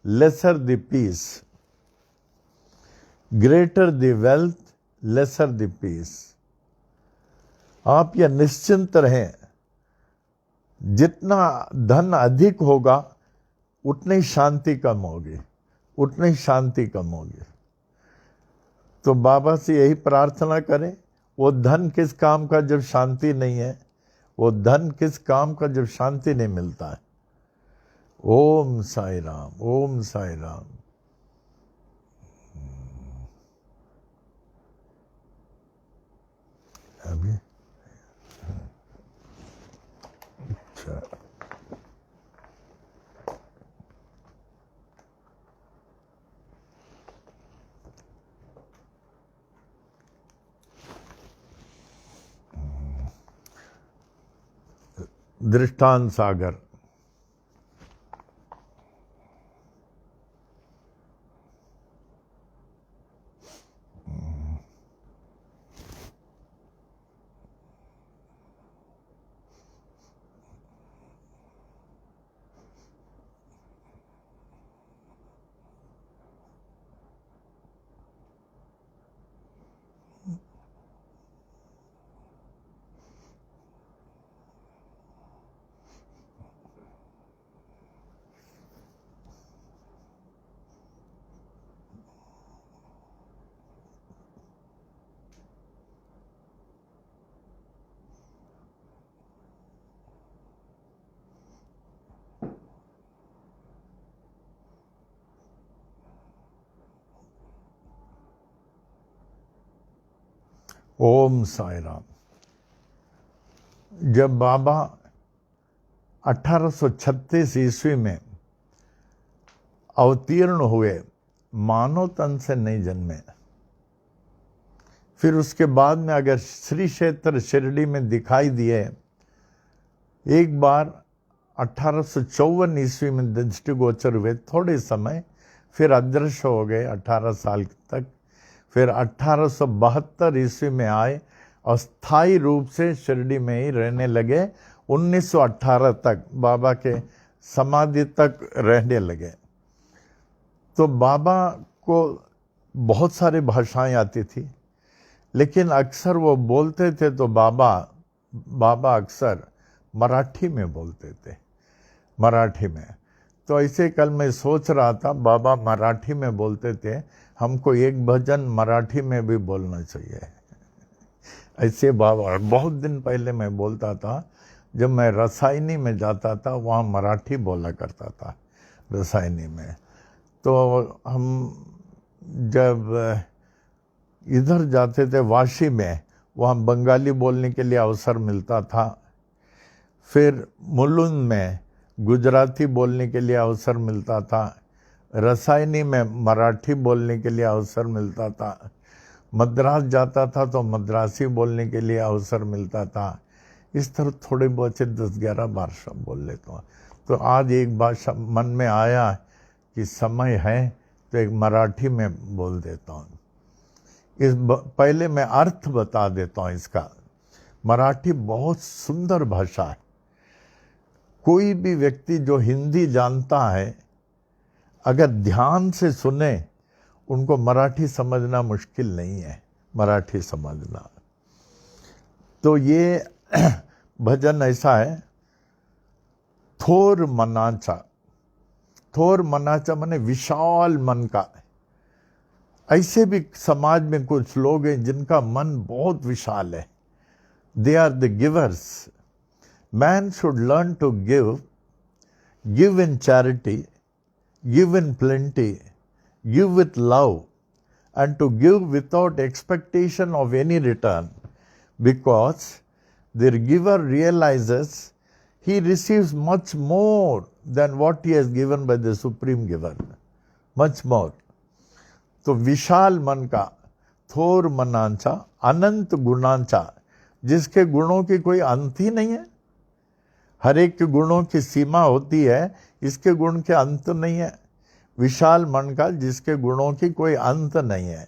lesser the peace, greater the wealth, lesser the peace। आप यह निश्चिंत रहें, जितना धन अधिक होगा उतनी शांति कम होगी, उतनी शांति कम होगी। तो बाबा से यही प्रार्थना करें, वो धन किस काम का जब शांति नहीं है, वो धन किस काम का जब शांति नहीं मिलता है। ओम साई राम, ओम साई राम। अभी अच्छा, दृष्टांत सागर। ओम साई राम। जब बाबा 1836 ईस्वी में अवतीर्ण हुए, मानव तन से नहीं जन्मे। फिर उसके बाद में अगर श्री क्षेत्र शिरडी में दिखाई दिए, एक बार 1854 ईस्वी में दृष्टिगोचर हुए, थोड़े समय, फिर अदृश्य हो गए 18 साल तक। फिर 1872 ईस्वी में आए और स्थायी रूप से शिरडी में ही रहने लगे। 1918 तक बाबा के समाधि तक रहने लगे। तो बाबा को बहुत सारी भाषाएं आती थी, लेकिन अक्सर वो बोलते थे तो बाबा अक्सर मराठी में बोलते थे, मराठी में। तो ऐसे कल मैं सोच रहा था, बाबा मराठी में बोलते थे, हमको एक भजन मराठी में भी बोलना चाहिए। ऐसे बाबा बहुत दिन पहले मैं बोलता था, जब मैं रसायनी में जाता था, वहाँ मराठी बोला करता था रसायनी में। तो हम जब इधर जाते थे वाशी में, वहाँ बंगाली बोलने के लिए अवसर मिलता था। फिर मुलुंड में गुजराती बोलने के लिए अवसर मिलता था। रसायनी में मराठी बोलने के लिए अवसर मिलता था। मद्रास जाता था तो मद्रासी बोलने के लिए अवसर मिलता था। इस तरह थोड़े बहुत से 10-11 भाषा बोल लेता हूँ। तो आज एक भाषा मन में आया कि समय है तो एक मराठी में बोल देता हूँ। पहले मैं अर्थ बता देता हूँ इसका। मराठी बहुत सुंदर भाषा है। कोई भी व्यक्ति जो हिंदी जानता है अगर ध्यान से सुने, उनको मराठी समझना मुश्किल नहीं है, मराठी समझना। तो ये भजन ऐसा है, थोर मनाचा। थोर मनाचा माने विशाल मन का। ऐसे भी समाज में कुछ लोग हैं जिनका मन बहुत विशाल है। They are the givers. Man should learn to give in charity, give in plenty, give with love, and to give without expectation of any return, because the giver realizes he receives much more than what he has given by the supreme giver, much more. तो विशाल मन का, थोर मनांचा, अनंत गुणांचा, जिसके गुणों की कोई अंत ही नहीं है। हर एक के गुणों की सीमा होती है, इसके गुण के अंत नहीं है। विशाल मन का, जिसके गुणों की कोई अंत नहीं है।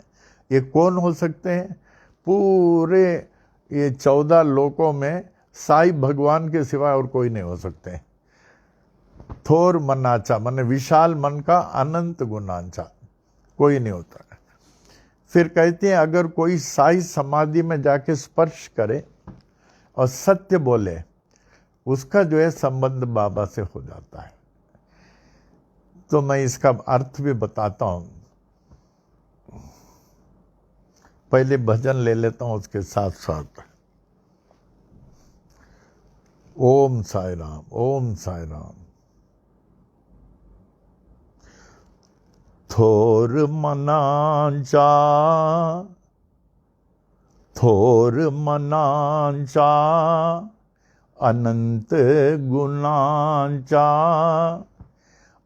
ये कौन हो सकते हैं? पूरे ये 14 लोकों में साई भगवान के सिवाय और कोई नहीं हो सकते। थोर मनाचा माने विशाल मन का, अनंत गुणांचा, कोई नहीं होता है। फिर कहते हैं अगर कोई साई समाधि में जाके स्पर्श करे और सत्य बोले, उसका जो है संबंध बाबा से हो जाता है। तो मैं इसका अर्थ भी बताता हूं। पहले भजन ले लेता हूं उसके साथ साथ। ओम साई राम, ओम साई राम। थोर मनांचा, थोर मनांचा, अनंत गुणांचा,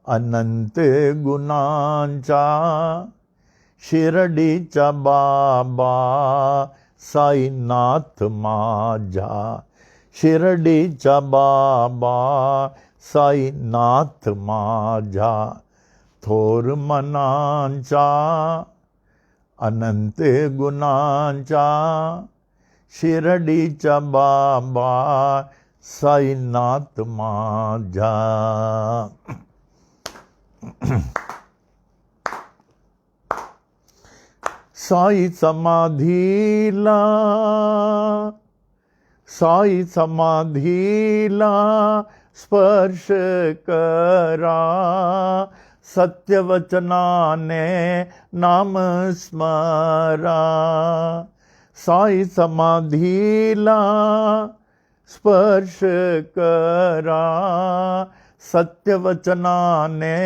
अनंत गुणांचा, शिर्डीचा बाबा साईनाथ माझा, शिर्डीचा बाबा साईनाथ माझा, थोर मनांचा, अनंत गुणांचा, शिर्डीचा बाबा साईनाथ माझा। साई समाधीला, साई समाधीला स्पर्श करा, सत्यवचनाने नाम स्मरा। साई समाधीला स्पर्श करा, सत्यवचनाने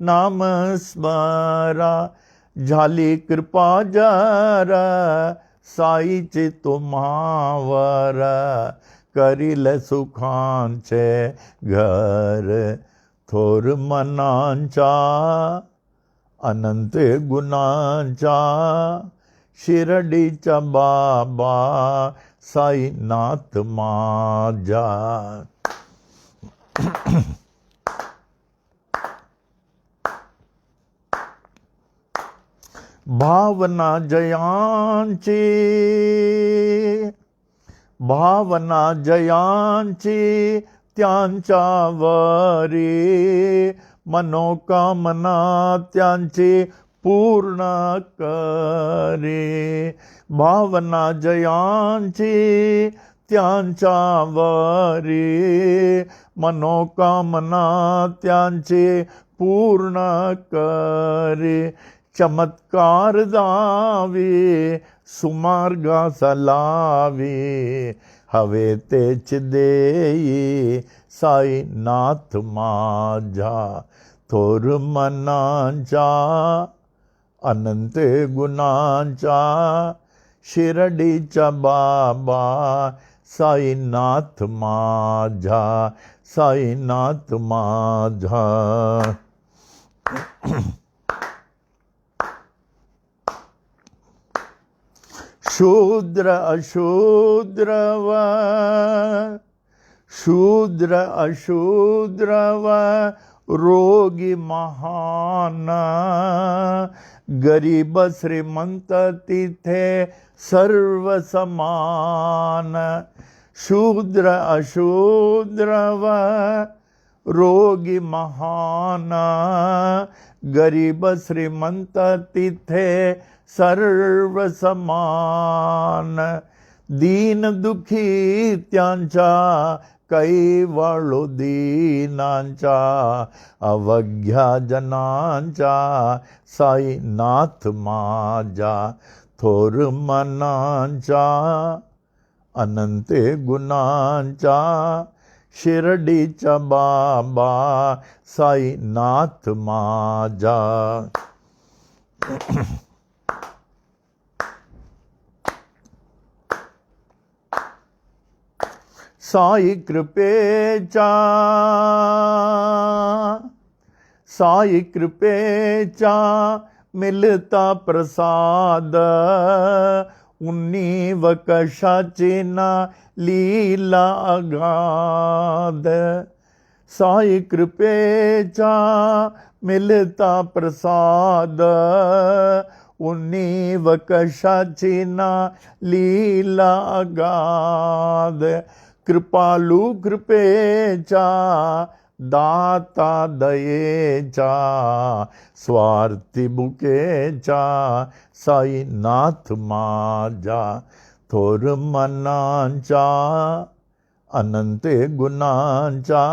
नाम स्मरा। झाली कृपा जर साईची तुम्हावर, करील सुखांचे घर, थोर मनांचा, अनंत गुणांचा, शिर्डीचा बाबा साईनाथ माझा। भावना जयांची, भावना जयांची त्यांच्यावरी, मनोकामना त्यांची पूर्ण करे। भावना जयांची त्यांच्यावरी, मनोकामना त्यांची पूर्ण करे। चमत्कार दावी सुमार्गाचा लावी, हवे तेच देई साईनाथ माझा। थोर मनांचा, अनंत गुणांचा, शिर्डीचा बाबा साईनाथ माझा, साईनाथ माझा। शूद्र अशूद्र व शूद्र अशूद्र व रोगी महान गरीब श्रीमंत तिथे सर्व समान शूद्र अशूद्र व रोगी महान गरीब श्रीमंत तिथे सर्व समान दीन दुखी त्यांच्या कैवळो दीनांच्या अवघ्या जनांच्या साईनाथ माझ्या थोर मनांच्या अनंते गुणांच्या शिर्डीचा बाबा साईनाथ माझा साई कृपेचा मिलता प्रसाद उन्नीव कशाची ना लीला अगाध साई कृपेचा मिलता प्रसाद उन्नीव कशाची ना लीला अगाध कृपालू कृपेचा दाता दयेचा स्वार्थी बुकेचा साईनाथ माझा थोर मनांचा अनंते गुणांचा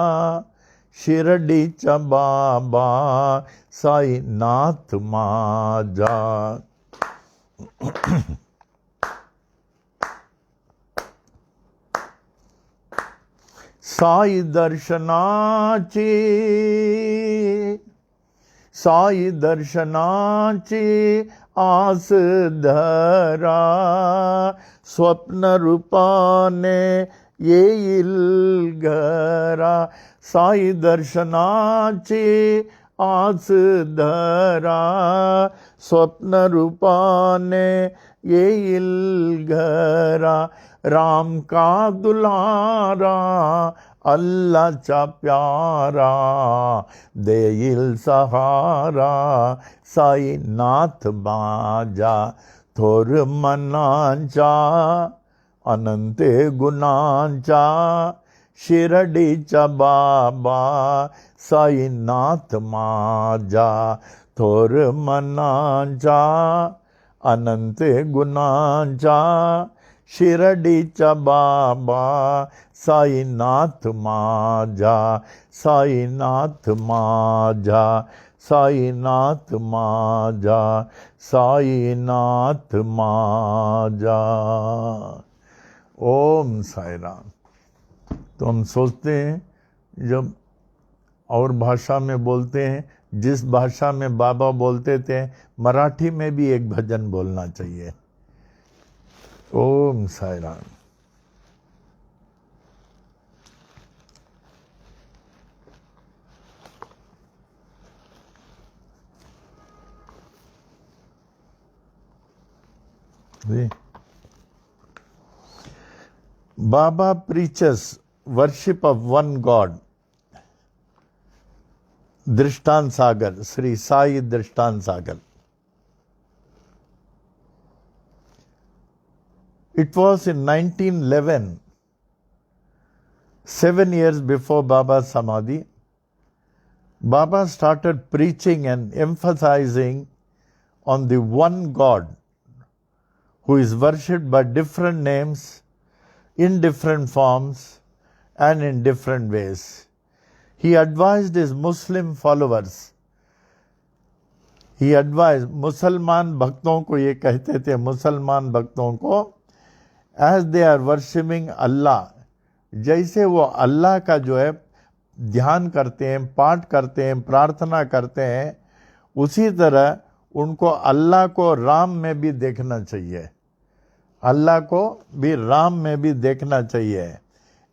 शिर्डीचा बाबा साईनाथ माझा साई दर्शनाची आस धरा स्वप्न रूपाने येईल घरा साई दर्शनाची आस धरा स्वप्न रूपाने येईल घरा राम का दुलारा अल्लाहचा प्यारा देईल सहारा साईनाथ माझा थोर मनांचा अनंते गुणांचा शिर्डीचा बाबा साईनाथ माझा थोर मनांचा अनंते गुणांचा शिर्डीचा बाबा साईनाथ माझा साईनाथ माझा साईनाथ माझा साईनाथ माझा। ओम साई राम। तो हम सोचते हैं जब और भाषा में बोलते हैं, जिस भाषा में बाबा बोलते थे मराठी में भी एक भजन बोलना चाहिए। ओम Sai Ram. Baba preaches worship of one God. Drishtan Sagar, Sri Sai Drishtan Sagar. It was in 1911, 7 years before Baba's Samadhi, Baba started preaching and emphasizing on the one God who is worshipped by different names, in different forms and in different ways. He advised his Muslim followers, he advised मुसलमान भक्तों को, ये कहते थे मुसलमान भक्तों को, as they are worshipping Allah, जैसे वो अल्लाह का जो है ध्यान करते हैं, पाठ करते हैं, प्रार्थना करते हैं, उसी तरह उनको अल्लाह को राम में भी देखना चाहिए, अल्लाह को भी राम में भी देखना चाहिए,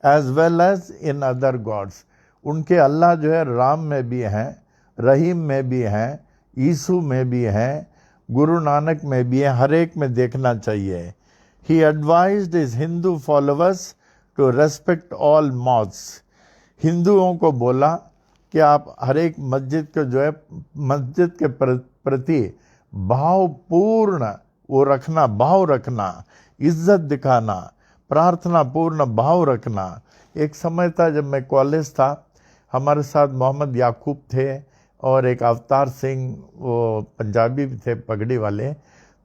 as well as in other gods. उनके अल्लाह जो है राम में भी हैं, रहीम में भी हैं, यीशु में भी हैं, गुरु नानक में भी है, हर एक में देखना चाहिए। He advised his Hindu followers to respect all mosques. हिंदुओं को बोला कि आप हर एक मस्जिद को जो है मस्जिद के प्रति भावपूर्ण वो रखना, भाव रखना, इज्जत दिखाना, प्रार्थना पूर्ण भाव रखना। एक समय था जब मैं कॉलेज था, हमारे साथ मोहम्मद याकूब थे और एक अवतार सिंह, वो पंजाबी भी थे पगड़ी वाले।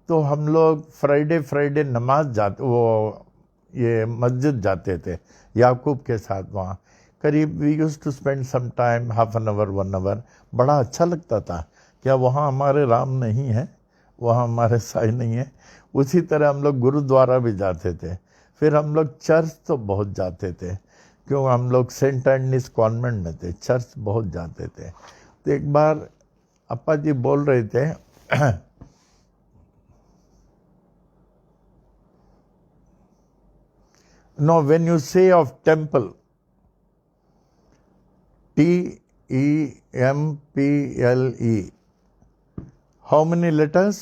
तो हम लोग फ्राइडे नमाज जाते, वो ये मस्जिद जाते थे याकूब के साथ। वहाँ करीब we use to spend some time, half an hour 1 hour. बड़ा अच्छा लगता था। क्या वहाँ हमारे राम नहीं है, वहाँ हमारे साईं नहीं है। उसी तरह हम लोग गुरुद्वारा भी जाते थे। फिर हम लोग चर्च तो बहुत जाते थे, क्यों हम लोग सेंट एंडनीज कॉन्वेंट में थे, चर्च बहुत जाते थे। तो एक बार अप्पा जी बोल रहे थे No, when you say of temple, T-E-M-P-L-E, how many letters?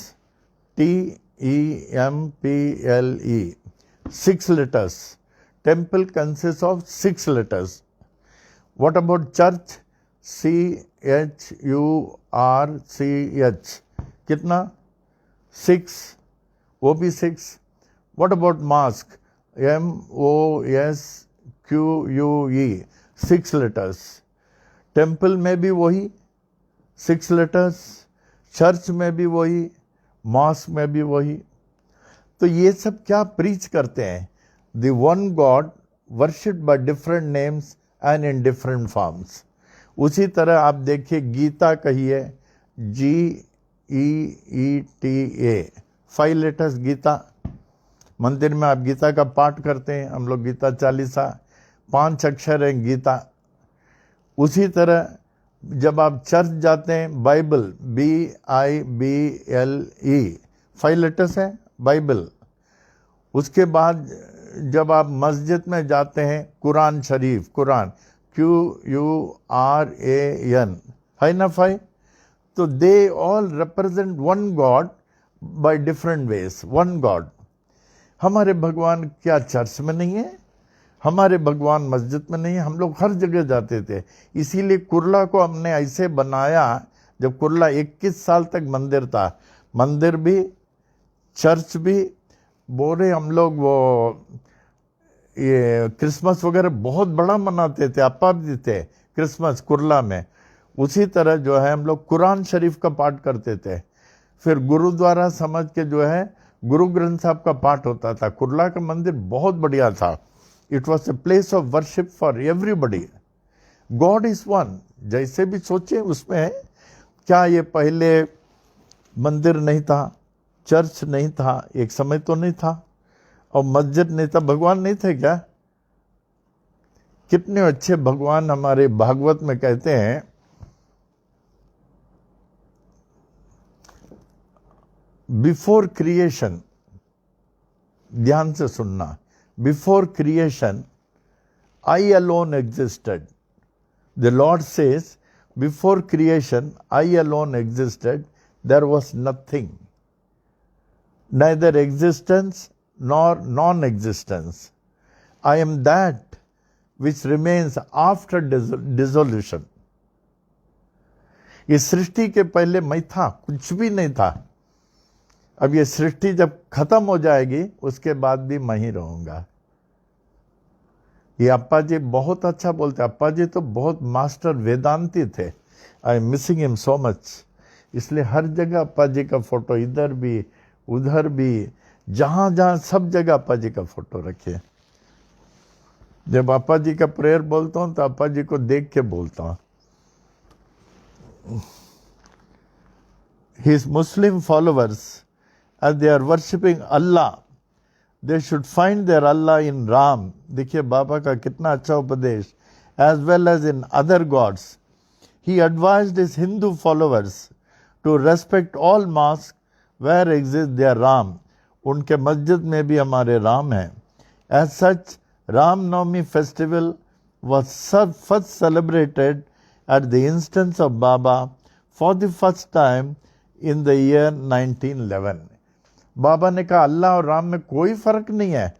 T-E-M-P-L-E, 6 letters. Temple consists of 6 letters. What about church? C-H-U-R-C-H. कितना? 6. वो भी 6. What about mosque? M-O-S-Q-U-E, 6 letters. Temple में भी वही 6 letters, चर्च में भी वही, मॉस्क में भी वही। तो ये सब क्या प्रीच करते हैं? The one God worshipped by different names and in different forms. उसी तरह आप देखिए गीता कहिए, G-E-E-T-A, 5 letters गीता। मंदिर में आप गीता का पाठ करते हैं, हम लोग गीता चालीसा, 5 अक्षर है गीता। उसी तरह जब आप चर्च जाते हैं, बाइबल, B-I-B-L-E, 5 letters है बाइबल। उसके बाद जब आप मस्जिद में जाते हैं, कुरान शरीफ, कुरान, Q-U-R-A-N, है ना 5? तो they all represent one God by different ways, one God. हमारे भगवान क्या चर्च में नहीं है? हमारे भगवान मस्जिद में नहीं है? हम लोग हर जगह जाते थे। इसीलिए कुर्ला को हमने ऐसे बनाया, जब कुर्ला 21 साल तक मंदिर था, मंदिर भी चर्च भी, बोले हम लोग वो ये क्रिसमस वगैरह बहुत बड़ा मनाते थे, अप्पा भी थे क्रिसमस कुर्ला में। उसी तरह जो है हम लोग कुरान शरीफ का पाठ करते थे। फिर गुरुद्वारा समझ के जो है गुरु ग्रंथ साहब का पाठ होता था। कुर्ला का मंदिर बहुत बढ़िया था। It was a place of worship for everybody. God is one, जैसे भी सोचे उसमें है। क्या ये पहले मंदिर नहीं था, चर्च नहीं था, एक समय तो नहीं था, और मस्जिद नहीं था, भगवान नहीं थे क्या? कितने अच्छे भगवान हमारे भागवत में कहते हैं, बिफोर क्रिएशन, ध्यान से सुनना, before creation I alone existed. The lord says, before creation I alone existed, there was nothing, neither existence nor non-existence. I am that which remains after dissolution. ये सृष्टि के पहले मैं था, कुछ भी नहीं था। अब ये सृष्टि जब खत्म हो जाएगी, उसके बाद भी मैं ही रहूंगा। ये अप्पा जी बहुत अच्छा बोलते। अप्पा जी तो बहुत मास्टर वेदांती थे। I am missing him so much. इसलिए हर जगह अप्पा जी का फोटो, इधर भी उधर भी, जहां जहां सब जगह अप्पा जी का फोटो रखे। जब अप्पा जी का प्रेयर बोलता हूं तो अप्पा जी को देख के बोलता हूं। His Muslim followers, as they are worshipping Allah, they should find their Allah in Ram. देखिए बाबा का कितना अच्छा उपदेश। As well as in other gods. He advised his Hindu followers to respect all mosques where exists their Ram. उनके मस्जिद में भी हमारे राम हैं। As such, Ram Navami festival was first celebrated at the instance of Baba for the first time in the year 1911. बाबा ने कहा अल्लाह और राम में कोई फर्क नहीं है,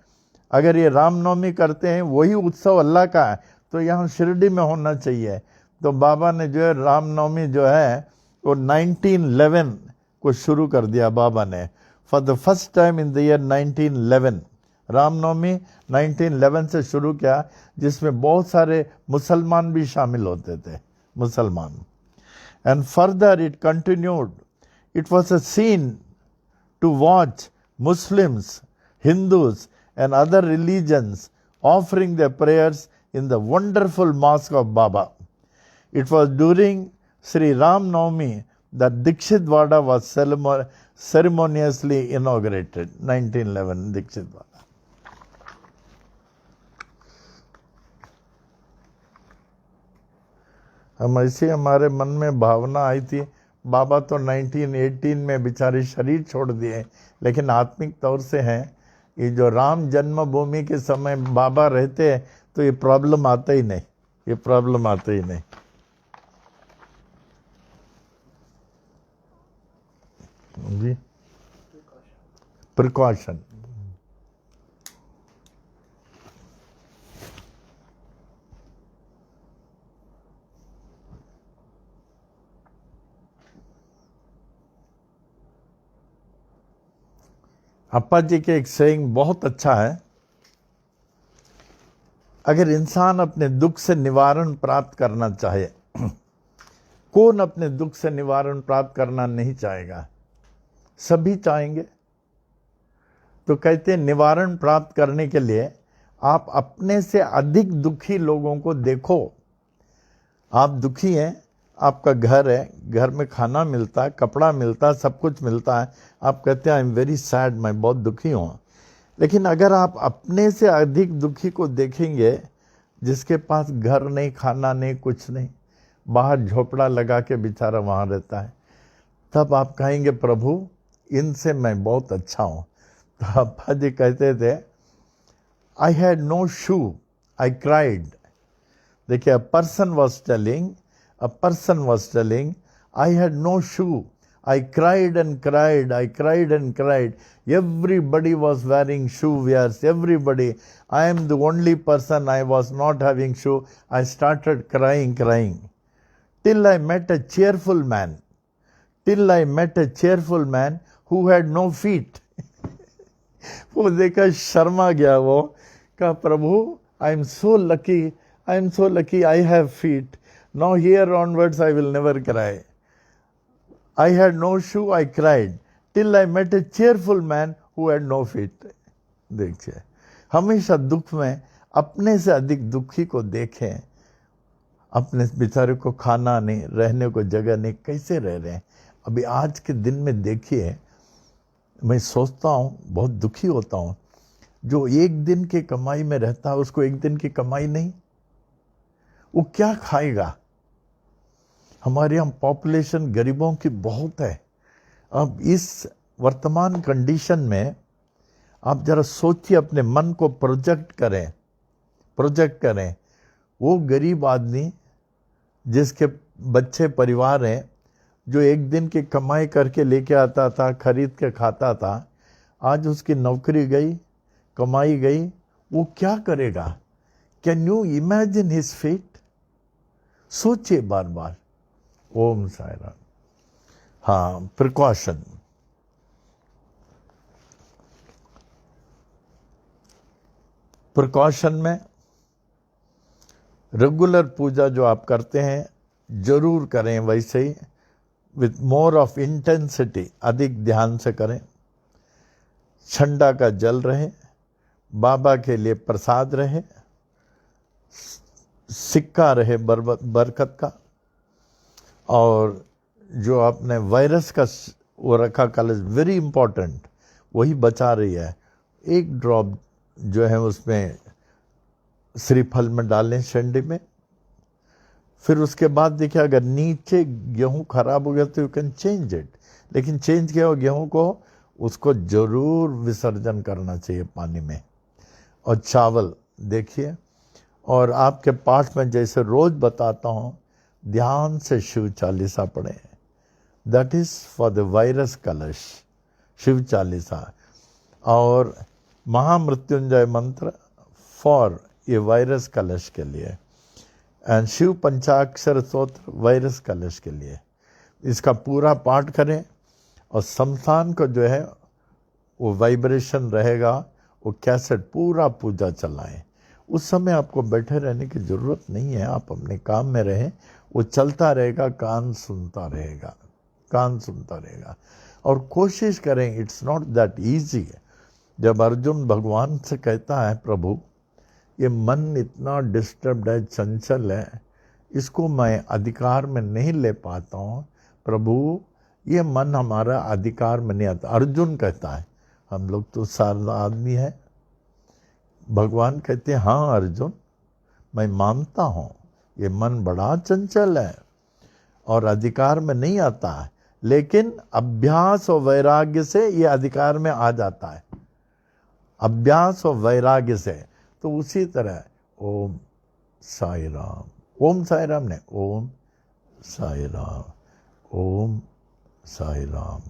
अगर ये रामनवमी करते हैं वही उत्सव अल्लाह का है तो यहाँ शिरडी में होना चाहिए। तो बाबा ने जो है रामनवमी जो है वो 1911 को शुरू कर दिया बाबा ने, for the first time in the year 1911। Ramnavami 1911 से शुरू किया, जिसमें बहुत सारे मुसलमान भी शामिल होते थे, मुसलमान। And further it continued, it was a scene to watch Muslims, Hindus and other religions offering their prayers in the wonderful mosque of Baba. It was during Sri Ram Navami that Dikshit Vada was ceremoniously inaugurated, 1911 Dikshit Vada. हम ऐसे हमारे मन में भावना आई थी, बाबा तो 1918 में बेचारे शरीर छोड़ दिए, लेकिन आत्मिक तौर से हैं। ये जो राम जन्मभूमि के समय बाबा रहते हैं तो ये प्रॉब्लम आता ही नहीं, ये प्रॉब्लम आता ही नहीं। जी, प्रिकॉशन। अप्पा जी के एक सेइंग बहुत अच्छा है, अगर इंसान अपने दुख से निवारण प्राप्त करना चाहे, कौन अपने दुख से निवारण प्राप्त करना नहीं चाहेगा? सभी चाहेंगे। तो कहते हैं निवारण प्राप्त करने के लिए आप अपने से अधिक दुखी लोगों को देखो। आप दुखी हैं, आपका घर है, घर में खाना मिलता है, कपड़ा मिलता है, सब कुछ मिलता है, आप कहते हैं आई एम वेरी सैड, मैं बहुत दुखी हूँ। लेकिन अगर आप अपने से अधिक दुखी को देखेंगे, जिसके पास घर नहीं, खाना नहीं, कुछ नहीं, बाहर झोपड़ा लगा के बेचारा वहाँ रहता है, तब आप कहेंगे प्रभु इनसे मैं बहुत अच्छा हूँ। तो अप्पा जी कहते थे I had no shoe, I cried. देखिए, a person was telling, I had no shoe. I cried and cried, I cried and cried. Everybody was wearing shoe wears, everybody. I am the only person I was not having shoe. I started crying. Till I met a cheerful man. Who had no feet. वो देखा शर्मा गया, वो कहा प्रभु I am so lucky, I have feet. Now here onwards I will never cry. I had no shoe, I cried. Till I met a cheerful man who had no feet. देखिए, हमेशा दुख में अपने से अधिक दुखी को देखें। अपने बेचारे को खाना नहीं, रहने को जगह नहीं, कैसे रह रहे हैं। अभी आज के दिन में देखिए, मैं सोचता हूँ, बहुत दुखी होता हूँ, जो एक दिन की कमाई में रहता है उसको एक दिन की कमाई नहीं, वो क्या खाएगा। हमारे यहाँ पॉपुलेशन गरीबों की बहुत है। अब इस वर्तमान कंडीशन में आप जरा सोचिए, अपने मन को प्रोजेक्ट करें। वो गरीब आदमी जिसके बच्चे परिवार हैं, जो एक दिन की कमाई करके लेके आता था, खरीद के खाता था, आज उसकी नौकरी गई, कमाई गई, वो क्या करेगा। Can you imagine his fate? सोचिए बार बार। ओम साई राम। हाँ, प्रिकॉशन। में रेगुलर पूजा जो आप करते हैं जरूर करें, वैसे ही विथ मोर ऑफ इंटेंसिटी, अधिक ध्यान से करें। ठंडा का जल रहे, बाबा के लिए प्रसाद रहे, सिक्का रहे बरकत का, और जो आपने वायरस का वो रखा कलश, वेरी इंपॉर्टेंट, वही बचा रही है। एक ड्रॉप जो है उसमें श्रीफल में डालें, शंडी में। फिर उसके बाद देखिए, अगर नीचे गेहूं खराब हो गया तो यू कैन चेंज इट, लेकिन चेंज किया हो गेहूं को, उसको जरूर विसर्जन करना चाहिए पानी में। और चावल देखिए, और आपके पाठ में जैसे रोज बताता हूँ, ध्यान से शिव चालीसा पढ़ें। That is for the virus कलश। शिव चालीसा और महामृत्युंजय मंत्र फॉर ये वायरस कलश के लिए, एंड शिव पंचाक्षर स्तोत्र वायरस कलश के लिए। इसका पूरा पाठ करें और शमशान को जो है वो वाइब्रेशन रहेगा, वो कैसेट पूरा पूजा चलाएं। उस समय आपको बैठे रहने की ज़रूरत नहीं है, आप अपने काम में रहें, वो चलता रहेगा, कान सुनता रहेगा, कान सुनता रहेगा। और कोशिश करें, इट्स नॉट दैट ईजी। जब अर्जुन भगवान से कहता है प्रभु ये मन इतना डिस्टर्ब्ड है, चंचल है, इसको मैं अधिकार में नहीं ले पाता हूँ प्रभु, ये मन हमारा अधिकार में नहीं आता। अर्जुन कहता है, हम लोग तो साधारण आदमी है। भगवान कहते हैं हाँ अर्जुन, मैं मानता हूँ ये मन बड़ा चंचल है और अधिकार में नहीं आता है, लेकिन अभ्यास और वैराग्य से ये अधिकार में आ जाता है, अभ्यास और वैराग्य से। तो उसी तरह ओम साई राम, ओम साई राम ने ओम साई राम, ओम साई राम,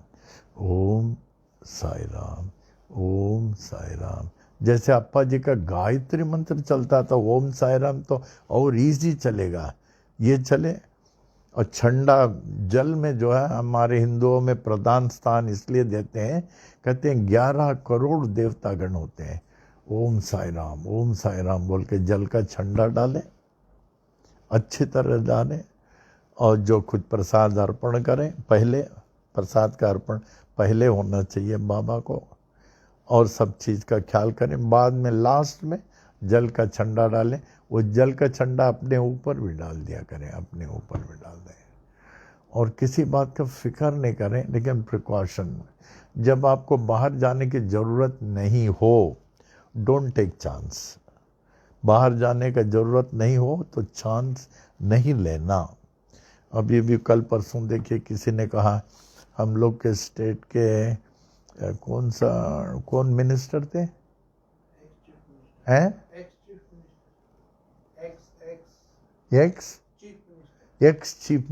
ओम साई राम, ओम साई राम। जैसे अप्पा जी का गायत्री मंत्र चलता था, ओम साई राम तो और इजी चलेगा, ये चले। और ठंडा जल में जो है हमारे हिंदुओं में प्रधान स्थान इसलिए देते हैं, कहते हैं 11 करोड़ देवतागण होते हैं। ओम साई राम बोल के जल का ठंडा डालें, अच्छी तरह डालें, और जो कुछ प्रसाद अर्पण करें, पहले प्रसाद का अर्पण पहले होना चाहिए बाबा को, और सब चीज़ का ख्याल करें। बाद में लास्ट में जल का ठंडा डालें, वो जल का ठंडा अपने ऊपर भी डाल दिया करें, अपने ऊपर भी डाल दें, और किसी बात का फिक्र नहीं करें। लेकिन प्रिकॉशन, जब आपको बाहर जाने की ज़रूरत नहीं हो, डोंट टेक चांस। बाहर जाने का ज़रूरत नहीं हो तो चांस नहीं लेना। अभी भी कल परसों देखिए किसी ने कहा हम लोग के स्टेट के कौन मिनिस्टर थे हैं, एक्स चीफ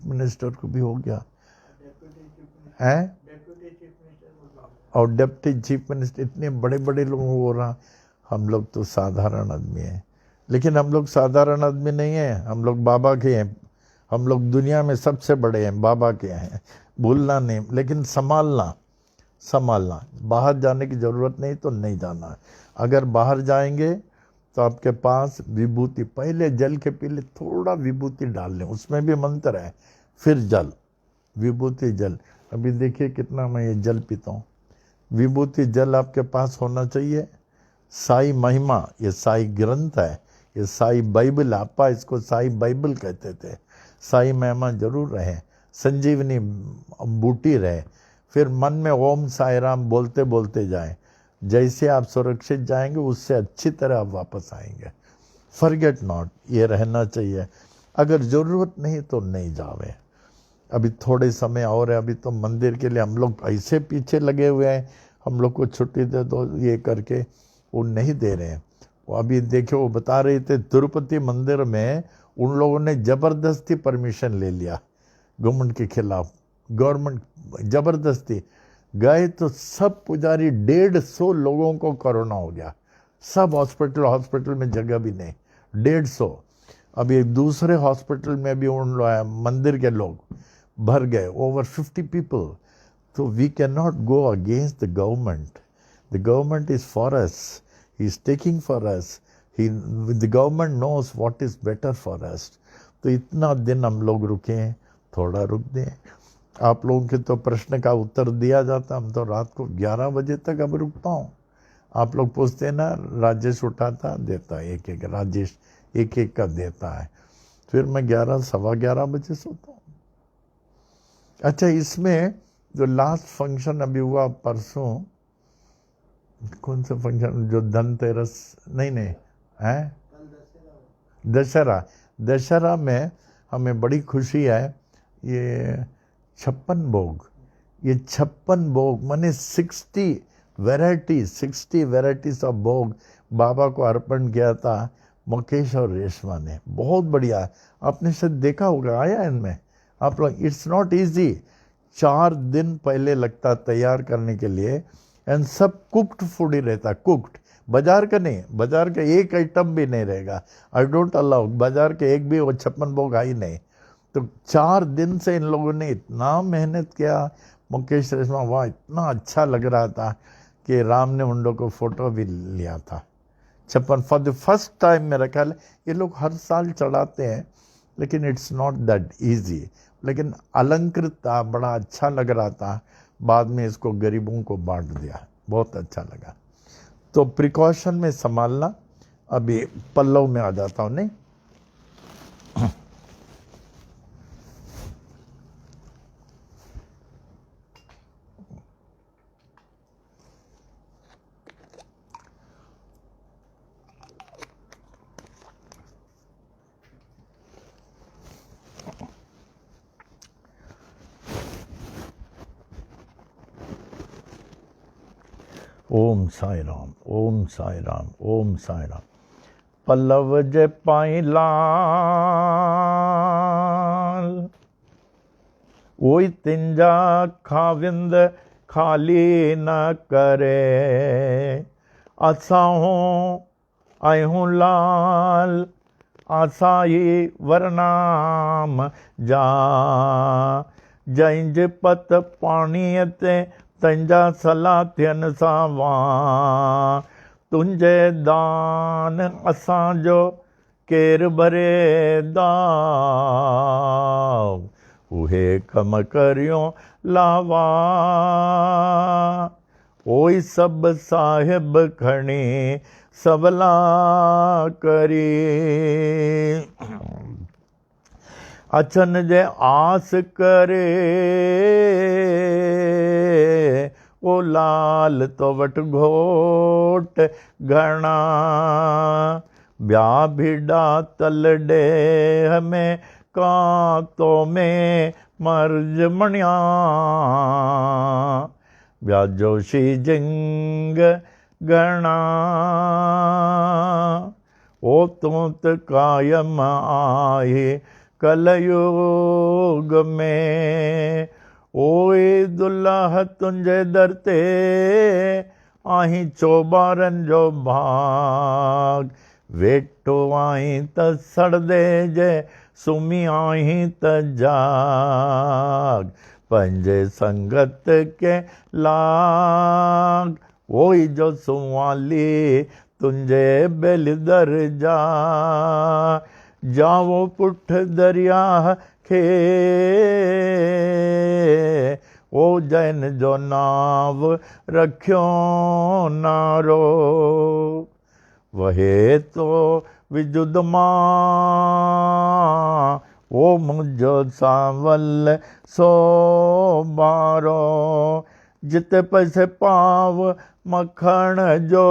मिनिस्टर को भी हो गया है, और डिप्टी चीफ मिनिस्टर, इतने बड़े बड़े लोग हो रहा। हम लोग तो साधारण आदमी हैं, लेकिन हम लोग साधारण आदमी नहीं हैं, हम लोग बाबा के हैं, हम लोग दुनिया में सबसे बड़े हैं, बाबा के हैं, भूलना नहीं। लेकिन संभालना, बाहर जाने की ज़रूरत नहीं तो नहीं जाना है। अगर बाहर जाएंगे तो आपके पास विभूति, पहले जल के पीले थोड़ा विभूति डाल लें, उसमें भी मंत्र है, फिर जल, विभूति जल। अभी देखिए कितना मैं ये जल पीता हूँ, विभूति जल आपके पास होना चाहिए। साई महिमा, ये साई ग्रंथ है, ये साई बाइबल, आपा इसको साई बाइबल कहते थे। साई महिमा जरूर रहे, संजीवनी बूटी रहे। फिर मन में ओम साई राम बोलते बोलते जाएं, जैसे आप सुरक्षित जाएंगे उससे अच्छी तरह आप वापस आएंगे। फॉरगेट नॉट, ये रहना चाहिए। अगर ज़रूरत नहीं तो नहीं जावे। अभी थोड़े समय और है, अभी तो मंदिर के लिए हम लोग ऐसे पीछे लगे हुए हैं, हम लोग को छुट्टी दे दो ये करके, वो नहीं दे रहे हैं। वो अभी देखो, वो बता रहे थे तिरुपति मंदिर में उन लोगों ने ज़बरदस्ती परमिशन ले लिया गवर्नमेंट के खिलाफ। गवर्नमेंट ज़बरदस्ती गए तो सब पुजारी 150 लोगों को कोरोना हो गया, सब हॉस्पिटल में जगह भी नहीं, 150। अभी एक दूसरे हॉस्पिटल में भी उन मंदिर के लोग भर गए, ओवर 50 पीपल। तो we can not go against the government. The government is for us, he is taking for us, the government knows what is better for us. तो इतना दिन हम लोग रुके हैं, थोड़ा रुक दें। आप लोगों के तो प्रश्न का उत्तर दिया जाता, हम तो रात को 11 बजे तक अब रुकता हूँ। आप लोग पूछते ना, राजेश उठाता देता है, एक राजेश एक का देता है, फिर मैं 11 सवा 11 बजे सोता हूँ। अच्छा, इसमें जो लास्ट फंक्शन अभी हुआ परसों, कौन सा फंक्शन, जो धनतेरस नहीं है, दशहरा में हमें बड़ी खुशी है। ये 56 भोग, ये 56 भोग माने 60 वेराइटीज ऑफ भोग बाबा को अर्पण किया था मुकेश और रेशमा ने। बहुत बढ़िया, आपने शायद देखा होगा, आया इनमें आप लोग। इट्स नॉट इजी, 4 दिन पहले लगता तैयार करने के लिए, एंड सब कुक्ड फूड ही रहता, कुक्ड। बाजार का नहीं, बाजार का एक आइटम भी नहीं रहेगा। आई डोंट अलाउ बाजार के एक भी वो 56 भोग आई नहीं। तो 4 दिन से इन लोगों ने इतना मेहनत किया। मुकेश रेशमा, वाह इतना अच्छा लग रहा था कि राम ने उन लोगों को फोटो भी लिया था 56 फॉर द फर्स्ट टाइम। मेरा ख्याल है ये लोग हर साल चढ़ाते हैं, लेकिन इट्स नॉट दैट इजी। लेकिन अलंकृत था, बड़ा अच्छा लग रहा था। बाद में इसको गरीबों को बांट दिया, बहुत अच्छा लगा। तो प्रिकॉशन में संभालना। अभी पल्लव में आ जाता हूँ। नहीं, ओम साई राम, ओम साई राम, ओम साई राम। पल्लव जे पाई लाल, ओई तिंजा खाविंद खाली न करे। असाहों आयूं लाल, आसाई वरनाम जा। जंहिंज पत पाणीअ ते तंहिंजा सला थियनि सावां। तुंहिंजे दान असांजो केरु भरे दाव। उहे कम करियो लावा, ओई सब साहिब खणी सवला करी। अचन जे आस करे, ओ लाल तो वट घोट घणा। ब्या भिड़ा तल डेह में कांतो में मर्ज मणिया। ब्या जोशी जिंग घणा, ओ तूत कायम आहे कलयुग में। ओए दुल्हा तुंहिंजे दर ते आहीं चोॿारनि जो भाग। वेठो आहीं त सड़दे जे सुम्ही आहीं त जाग। पंहिंजे संगत के लाग, ओई जो सुवाली तुंहिंजे बेल दर जा। जावो पुठ दरिया खे, ओ जैन जो नाव रखियो नारो। वहे तो विजुद मां, ओ मुंहिंजो सांवल सो बारो। जिते पैसे पाव मखण जो,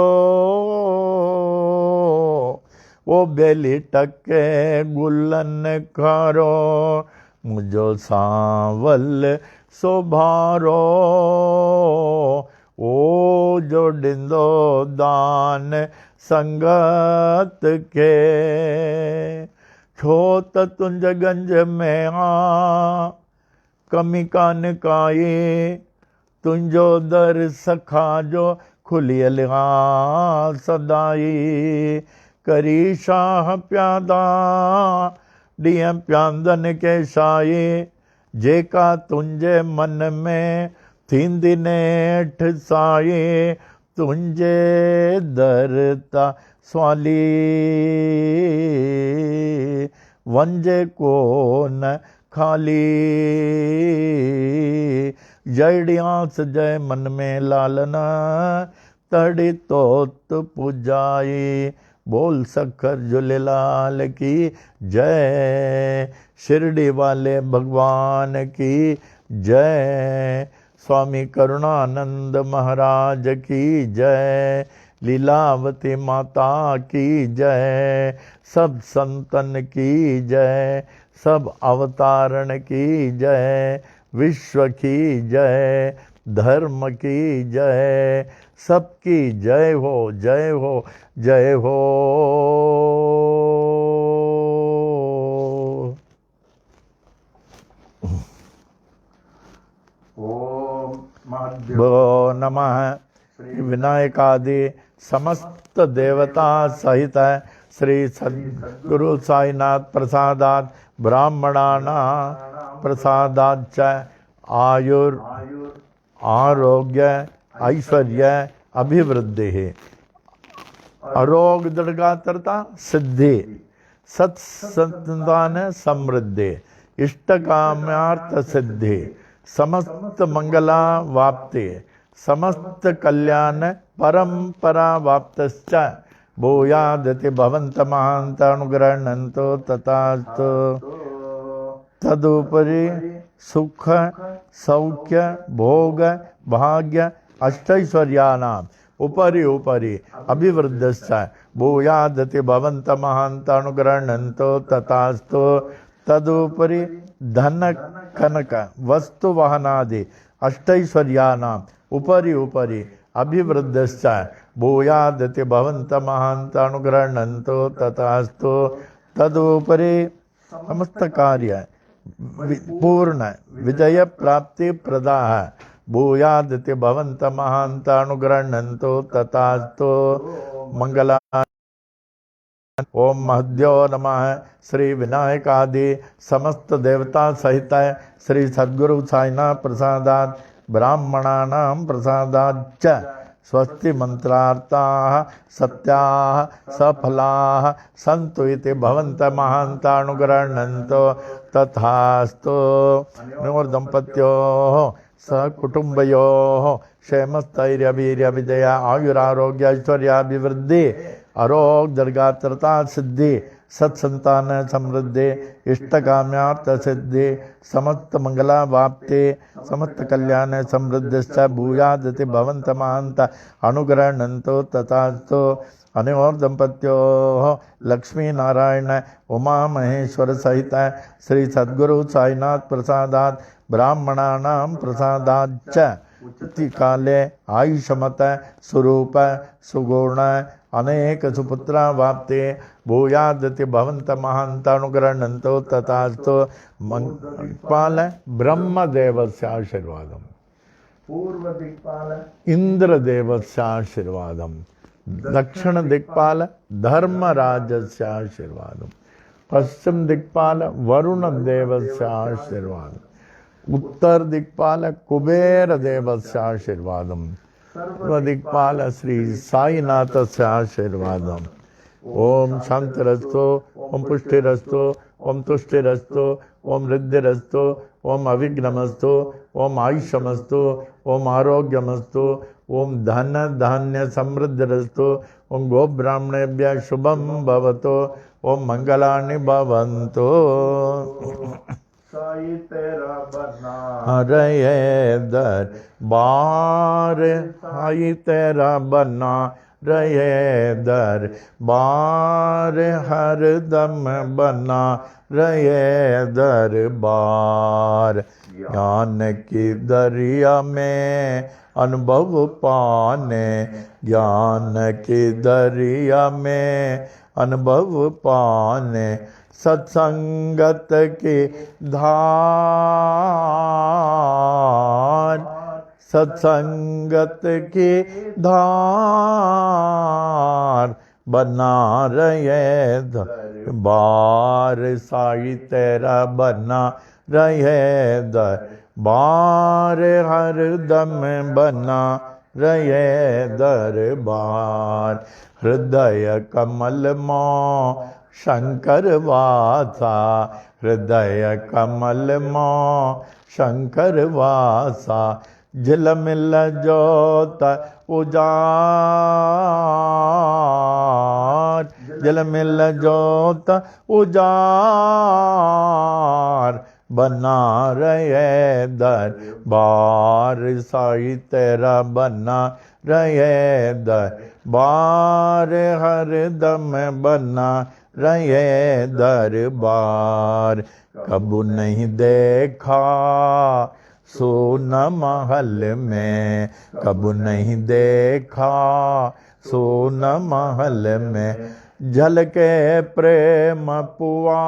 ओ बेली टके गुलन खारो। मुंहिंजो सांवल सोभारो, ओ जो ॾींदो दान संगत खे। छो त तुंहिंजे गंज में आ कमी कान काई। तुंहिंजो दर सखा जो खुलियल आ सदाई। करी शाह प्यादा ॾींहं प्यांदनि खे शाही। जेका तुंहिंजे मन में थींदी नेठि साई। तुंहिंजे दर तां सवाली वंझे कोन खाली। जहिड़ी आस जय मन में लालना, तड़ी तोत पुजाई। बोल सखर झूलेलाल की जय। शिरडी वाले भगवान की जय। स्वामी करुणानंद महाराज की जय। लीलावती माता की जय। सब संतन की जय। सब अवतारण की जय। विश्व की जय। धर्म की जय। सबकी जय हो, जय हो, जय हो। भो नमः। विनायकादि समस्त देवता सहित श्री सद्गुरु साईनाथ प्रसादात ब्राह्मणानां प्रसादात च आयुर आरोग्य ऐश्वर्य अभिवृद्धि आरोग्य दृढ़गात्रता सिद्धि सत्संतान समृद्धि इष्टकाम्यार्थ सिद्धि समस्त मंगला वाप्ति समस्त कल्याण परंपरा वाप्तश्च भूयादति भवन्त महान्त अनुग्रहणन्तो तथास्तु। तदुपरि सुख सौख्य भोग भाग्य अष्टैश्वर्याणाम् उपरि उपरि अभिवृद्धश्च भूयादति भवन्त महान्त अनुग्रहणन्तो तथास्तु। तदुपरि धन कनक वस्तु वाहनादि अष्टैश्वर्याणाम् उपरि उपरि अभिवृद्धश्च भूयादति भवन्त महान्त अनुग्रहणन्तो तथास्तु। तदुपरि समस्त कार्य पूर्ण विजय प्राप्ति प्रदाः भूयादति भवन्त महान्त अनुग्रहणन्तो तथास्तु। मंगला। ओम महद्यो नमः। श्री विनायकादि समस्त देवता सहित श्री सद्गुरु साईनाथ प्रसादात ब्राह्मणानां प्रसादात च स्वस्ति मंत्रार्थाः सत्याः सफलाः सन्तु इति भवन्त महान्त अनुग्रहणन्तो तथास्तु। दंपत्योः सकुटुम्बयोः क्षेमस्थैर्य विजय आयुरारोग्य ऐश्वर्याभिवृद्धि आरोग्य दीर्घात्रता सिद्धि सत्संतान समृद्धि इष्टकाम्यार्थ सिद्धि समस्त मंगला वाप्ति समस्त कल्याण समृद्धिश्च भूयादति भवन्त महान्त अनुग्रहणन्तो तथास्तु। अनयोर दंपत्योः लक्ष्मी नारायण उमा महेश्वर सहित श्री सद्गुरु साईनाथ प्रसादात ब्राह्मणानां प्रसादात च उचित काले आयुष्मत स्वरूप सुगुण अनेक सुपुत्रा वाप्ते भूयादति भवन्त महान्त अनुग्रहणन्तो तथास्तु। दिक्पाल ब्रह्मदेवस्य आशीर्वादम् पूर्व दिक्पाल इंद्रदेवस्य आशीर्वादम् दक्षिण दिक्पाल धर्मराजस्य आशीर्वादम् पश्चिम दिक्पाल वरुण देवस्य आशीर्वादम् उत्तर दिक्पाल कुबेर देवस्य आशीर्वादम् सर्व दिक्पाल श्री साईनाथस्य आशीर्वादम्। ओम शांतिरस्तु ओम पुष्टिरस्तु ओम तुष्टिरस्तु ओम रिद्धिरस्तु ओम अविघ्नमस्तु ओम आयुष्यमस्तु ओम आरोग्यमस्तु ओम धन धान्य समृद्धिरस्तु ओम गो ब्राह्मणेभ्यः शुभं भवतु ओम मंगलानि भवन्तु। साई तेरा बना रहे दरबार साई तेरा बना रहे दरबार हरदम बना रहे दरबार। ज्ञान की दरिया में अनुभव पाने ज्ञान की दरिया में अनुभव पाने सत्संगत की धार सत्संगत की धार बना रहे दरबार साई तेरा बना रहे दरबार हरदम बना रहे दरबार। हृदय कमल मों शंकर वासा हृदय कमल मों शंकर वासा झिलमिल जोत उजार झिलमिल जोत उजार बना रहे दरबार साई तेरा बना रहे दरबार हरदम बना रहे दरबार। कबू नहीं देखा सोना महल में कबू नहीं देखा सोना महल में झलके प्रेम पुआर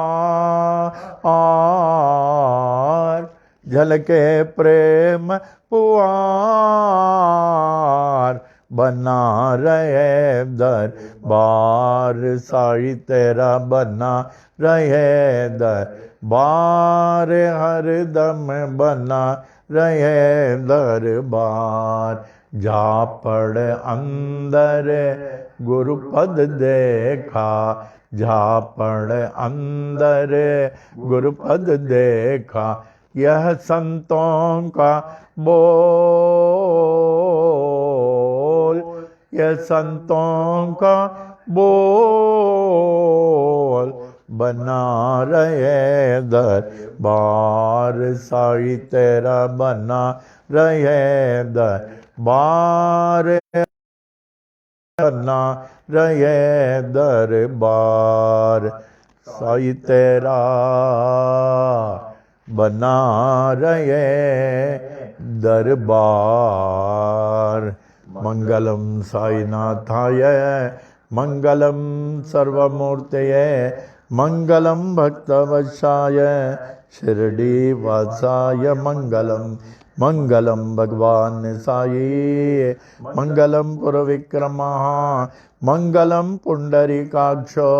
झलके प्रेम पुआर, बना रहे दरबार साईं तेरा, बना रहे दरबार हर दम, बना रहे दरबार। जा पड़ अंदर गुरुपद देखा, जा पड़ अंदर गुरुपद देखा, यह संतों का बोल, यह संतों का बोल, बना रहे दरबार साईं तेरा, बना रहे दरबार, बना रहे दरबार साईं तेरा, बना रहे दरबार। मंगलम साईनाथाय, मंगलम सर्वमूर्तये, मंगलम भक्तवत्साय शिरडी वासाय, मंगलम मंगलम भगवान साई, मंगलम पुरविक्रमः, मंगलम पुंडरीकाक्षो,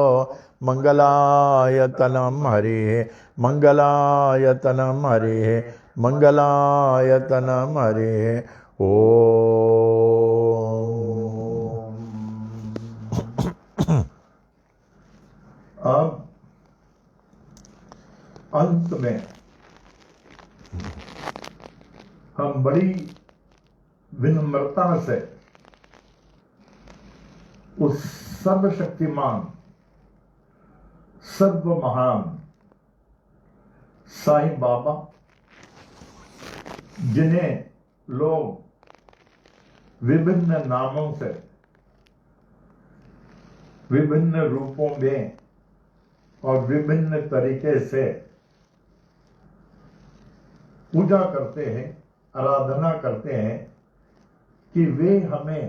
मंगलायतनम हरिः, मंगलायतनम हरिः, मंगलायतनम हरिः। ओम। अब अंत में हम बड़ी विनम्रता से उस सर्वशक्तिमान सर्व महान साईं बाबा, जिन्हें लोग विभिन्न नामों से, विभिन्न रूपों में और विभिन्न तरीके से पूजा करते हैं, आराधना करते हैं, कि वे हमें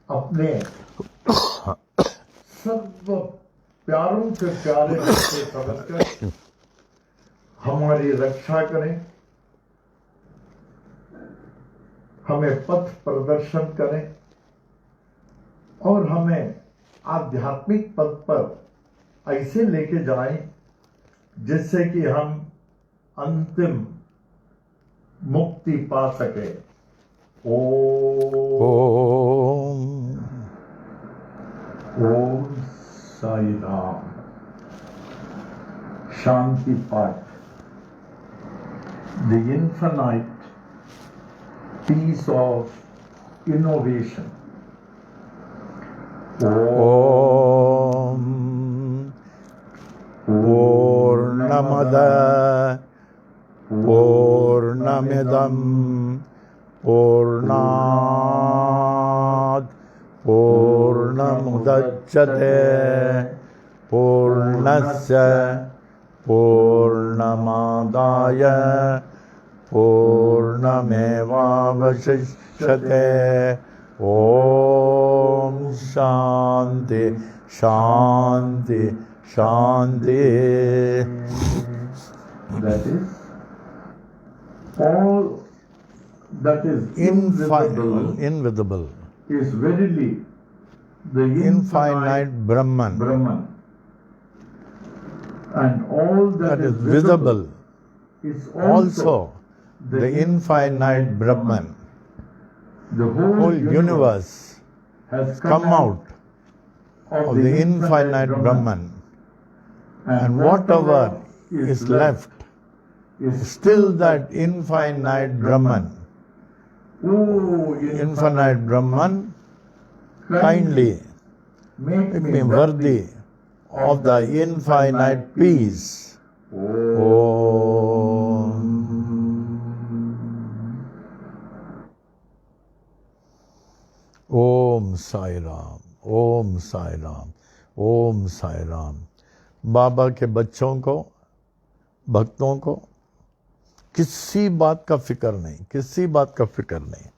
अपने सर्व प्यारों से प्यारे बच्चे समझकर हमारी रक्षा करें, हमें पथ प्रदर्शन करें और हमें आध्यात्मिक पथ पर ऐसे लेके जाएं जिससे कि हम अंतिम मुक्ति पा सके। ओम ओम साई राम। शांति पाठ। The infinite peace of innovation. Om Purnamada Purnamidam Purnat Purnamudachyate Purnasya Purnamadaya Purnamevavashishyate. Om Shanti Shanti Shanti. That is all that is invisible is verily the infinite Brahman, and all that is visible is also the infinite Brahman. The whole universe has come out of the infinite Brahman, and whatever is left is still that infinite Brahman. Oh, infinite Brahman, kindly make me worthy of the infinite peace. Om. Om Sai Ram, Om Sai Ram, Om Sai Ram। बाबा के बच्चों को, भक्तों को किसी बात का फिक्र नहीं, किसी बात का फिक्र नहीं।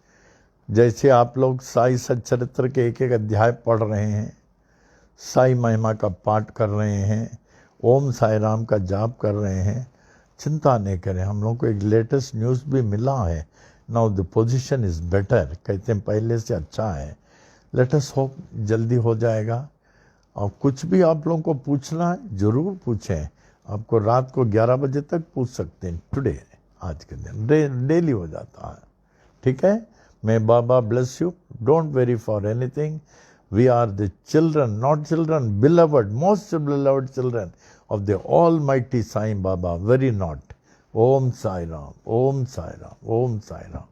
जैसे आप लोग साई सच्चरित्र के एक एक अध्याय पढ़ रहे हैं, साई महिमा का पाठ कर रहे हैं, ओम साई राम का जाप कर रहे हैं, चिंता नहीं करें, हम लोग को एक लेटेस्ट न्यूज़ भी मिला है। Now the position is better, कहते हैं पहले से अच्छा है। लेट अस होप जल्दी हो जाएगा। और कुछ भी आप लोगों को पूछना है ज़रूर पूछें, आपको रात को 11 बजे तक पूछ सकते हैं। टुडे, आज के दिन डेली हो जाता है, ठीक है। मैं Baba bless you, don't worry for anything. We are the children, not children, beloved, most beloved children of the Almighty Sai Baba, very not. Om Sai Ram, Om Sai Ram, Om Sai Ram.